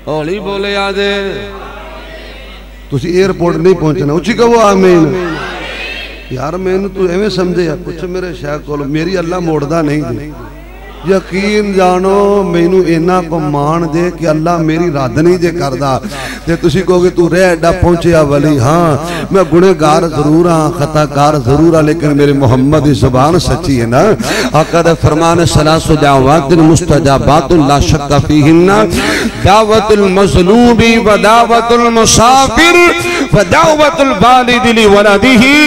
[SPEAKER 1] हौली बोले आदे तुसी एयरपोर्ट नहीं पहुंचना, उची कहो आमीन। यार मैनू तू एवें समझे, कुछ मेरे शाह को मेरी अल्लाह मोड़दा नहीं। यकीन जानो मैनू इन्ना को मान दे कि अल्लाह मेरी रद्द नहीं जे करदा ते तुसी कहोगे तू रह एडा पहुंचया वली। हाँ मैं गुनहगार जरूर हाँ, खताकार जरूर हाँ, लेकिन मेरे मोहम्मद की जुबान सच्ची है ना। आका दा फरमान सलासु दावातिन मुस्तजाबातुन ला शक्का फीहिन्ना, दावतुल मज़लूमी व दावतुल मुसाफिर व दावतुल वालिद लि वलदिही।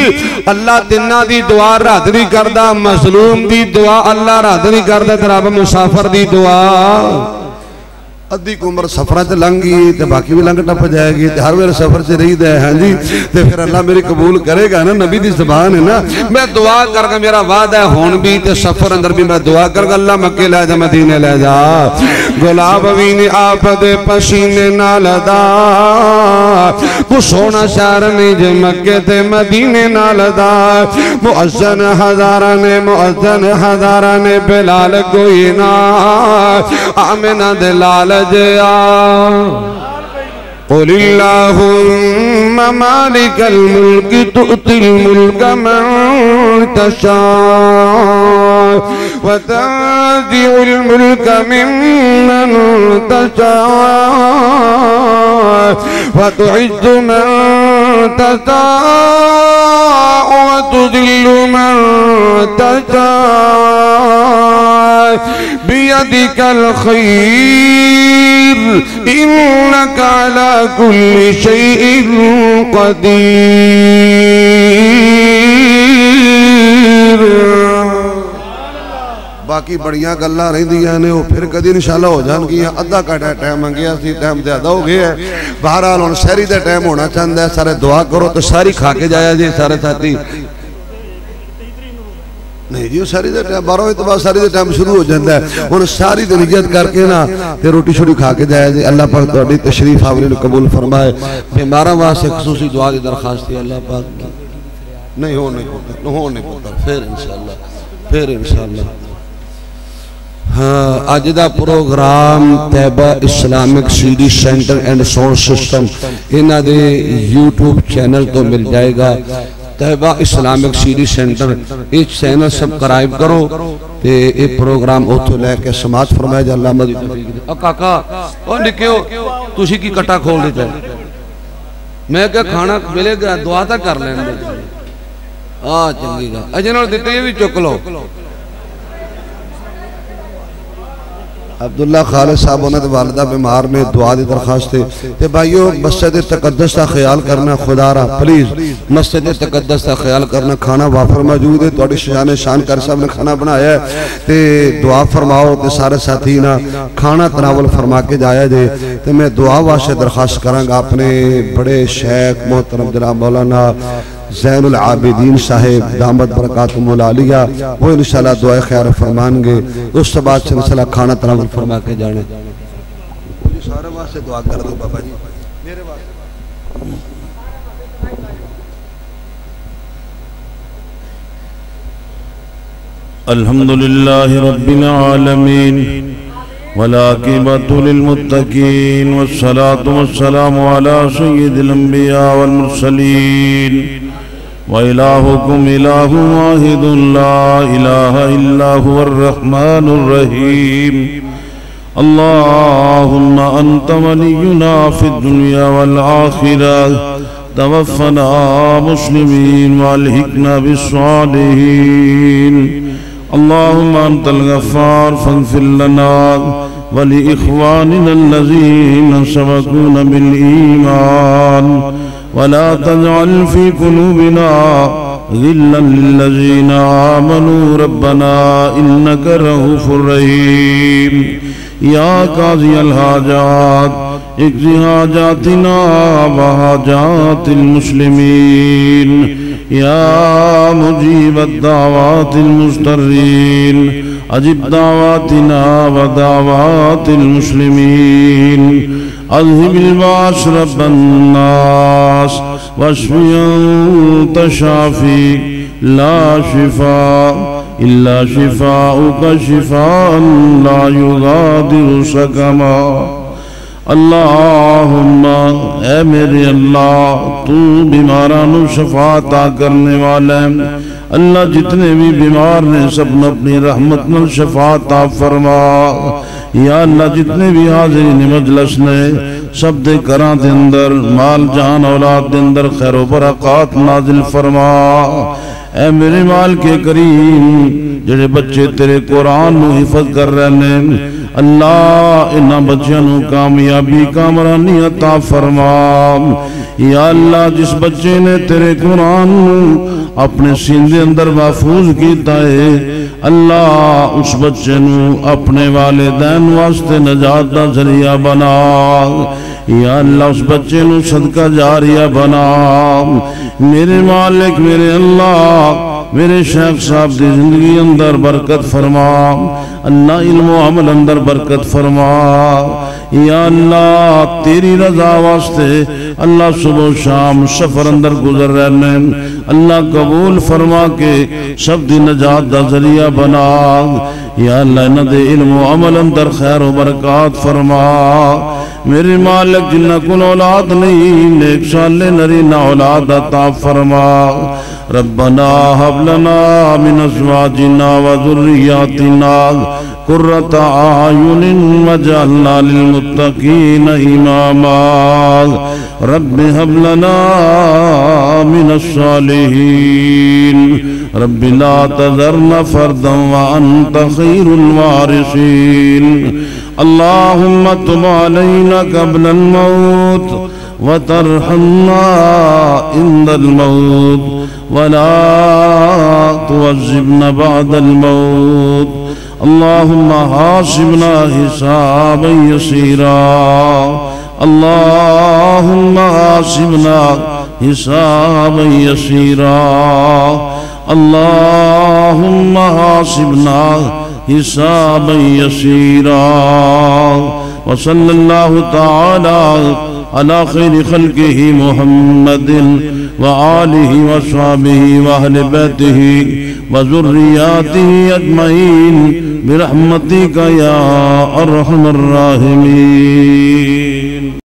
[SPEAKER 1] अल्लाह तिन्ना दी दुआ रद्द नहीं करदा, मज़लूम दी दुआ अल्लाह रद्द नहीं करदा, जनाब मुसाफर दी दुआ अद्धी उम्र सफर च लंघ गई तो बाकी भी लंघ टप जाएगी, हर वेले सफर च रही है। हाँ जी, तो फिर अल्लाह मेरी कबूल करेगा ना, नबी दी ज़बान है ना। मैं दुआ करगा, मेरा वादा है हुण भी ते सफर अंदर भी मैं दुआ करगा, अल्लाह मक्के ले जा, मदीने ले जा। गुलाब भी ने आप दे पसीने नाल दा, वो सोना शहर नहीं जे मक्के ते मदीने नाल दा। मुअज्जन हज़ारा ने बिलाल कोई ना, आमिना दे लाल कुलिल्लाहुम्मा मालिकल मुल्क तुअतिल मुल्क मन तशा व तंज़िउल मुल्क मिम्मन तशा व तुइज़्ज़ु मन तशा व तुज़िल्लु मन तशा बियदिकल खैर इन्नका अला कुल्ली शैइन कदीर। बाकी बड़ियां गल्लां रहिंदियां ने, वो फिर कदी इंशाअल्लाह हो जाणगियां। अद्धा घंटा टाइम मंगिया सी, टाइम ज्यादा हो गया है। बहरहाल हुण सहरी दा टाइम होना चाहता है, सारे दुआ करो तो सारी खा के जाया जी सारे साथी। नहीं जी, सारी का टाइम 12 बजे तो बाद सारी का टाइम शुरू हो जाता है। हुण सारी दी नियत करके ना ते रोटी शोटी खा के जाया जी। अल्लाह पाक तुहाडी तशरीफ आवरी नूं कबूल फरमाए। बीमारां वास्ते खसूसी दुआ दी दरखास्त है अल्लाह पाक। नहीं हो नहीं पुत्र फिर इंशाअल्लाह हाँ। अज दा program Tayyaba Islamic CD centre and sound system इन्हां दे यूट्यूब चैनल तो मिल जाएगा। तैयबा इस्लामिक सीडी सेंटर, इस चैनल सब्सक्राइब करो ते ये प्रोग्राम उतो लैके समाज फरमाया जा। अल्लाह मदी काका ओ निक्यो तुसी की कट्टा खोल दिता। मैं क्या खाना मिलेगा, दुआ तो कर लें। आ चंगी गल अजे नाल दिते भी चुक लो। अब्दुल्ला खालिद साहब उन्होंने वालदा बीमार में दुआ की दरखास्त है। ते भाइयों मस्जिद तकद्दस का ख्याल करना, खुदा रा प्लीज मस्जिद तकद्दस का ख्याल करना। खाना वाफर मौजूद है, थोड़ी शान शानकर साहब ने खाना बनाया है, ते दुआ फरमाओ ते सारे साथी ना खाना तनावल फरमा के जाया जे। ते मैं दुआ वास्ते दरखास्त करांगा अपने बड़े शेख मोहतरम जनाब मौलाना ज़ैनुल आबिदीन साहेब दामद बरकातुहुल आलिया, वो इंशाअल्लाह दुआ खैर फरमाएंगे। उस बाद से इंशाअल्लाह खाना तनावल फरमा के जाने। सारे वास्ते दुआ कर दो बाबा जी, मेरे वास्ते।
[SPEAKER 2] अल्हम्दुलिल्लाहि रब्बिल आलमीन वलाकिबतु लिलमुत्तकीन वस्सलातु वस्सलामु अला सय्यिदिल अंबिया वल मुरसलीन व इलाहुकुम इलाहुन वाहिदुन ला इलाहा इल्ला हुवर रहमानुर रहीम। अल्लाहुम्मा अंत वलियुना फिद दुनिया वल आखिरह तवफ़्फ़ना मुस्लिमीन वअल्हिक़ना बिस्सालिहीन। अल्लाहुम्मा अंतल गफ़्फ़ार फ़ग़फ़िर लना व लिइख़वानिना अल्लज़ीना सबक़ूना बिल ईमान वला तजअल फ़ी क़ुलूबिना ग़िल्लन लिल्लज़ीना आमनू रब्बना इन्नका रऊफ़ुर रहीम। या क़ाज़ियल हाजात इक़्ज़ि हाजातिना व हाजातिल मुस्लिमीन या मुजीबद दावातिल मुस्तर्रीन अजिब दावातिना व दावातिल मुस्लिमीन। अज़हिबिल बास रब्बन नास वश्फि अंता शाफ़ी ला शिफ़ा इल्ला शिफ़ाउका शिफ़ाअन ला युगादिरु सकमा। अल्लाहुम्मा ऐ मेरे अल्लाह तू बीमारां नू शफाता करने वाला है। अल्लाह जितने भी बीमार ने सब न अपनी रहमत न शफाता फरमा। या अल्लाह जितने भी हाज़रीन मजलिस ने सब दे घरां दे अंदर माल जान औलाद दे अंदर खैर व बरक़ात नाज़िल फरमा। ऐ मेरे माल के करीम जेड़े बच्चे तेरे कुरान नू हिफज कर रहे ने अल्लाह इन्हां बच्चों नूं कामयाबी कामरानी अता फरमा। या अल्लाह जिस बच्चे ने तेरे कुरान नूं अपने सीने अंदर महफूज कीता है, अल्लाह उस बच्चे नूं अपने वालिदैन वास्ते नजात दा जरिया बना। या अल्लाह उस बच्चे नूं सदका जारिया बना। मेरे मालिक मेरे अल्लाह मेरे शेख साहब की जिंदगी अंदर बरकत फरमा। अल्लाह इल्म अमल अंदर बरकत फरमा। या अल्लाह तेरी रजा वास्ते अल्लाह सुबह शाम सफर अंदर गुजर रहे, अल्लाह कबूल फरमा के सब दी नजात दा जरिया बना। या अल्लाह इन्हां दे इल्म अमल अंदर खैर व बरकत फरमा। मेरे मालिक जिन्ना कोल औलाद नहीं, नेक साले नरीना औलाद अता फरमा। रब्बना हब लना मिन अज़वाजिना व ज़ुर्रिय्यातिना कुर्रता आयुनिन वजअलना लिलमुत्तकीना इमामा। रब्बि हब लना मिनस सालिहीन। रब्बि ला तज़रना फर्दन व अंत खैरुल वारिसीन। अल्लाहुम्मा तुब अलैना क़ब्लल मौत व तरहमना इंदल मौत वला तुअज़्ज़िबना बअदल मौत। अल्लाहुम्मा हासिबना हिसाबन यसीरा। अल्लाहुम्मा हासिबना हिसाबन यसीरा। अल्लाहुम्मा हासिबना हिसाबन यसीरा। व सल्लल्लाहु तआला अला खैरि खल्क़िही मुहम्मदिन व आलिही व अस्हाबिही व अहले बैतिही व ज़ुर्रिय्यातिही अजमईन बिरहमतिका या अरहमर राहिमीन।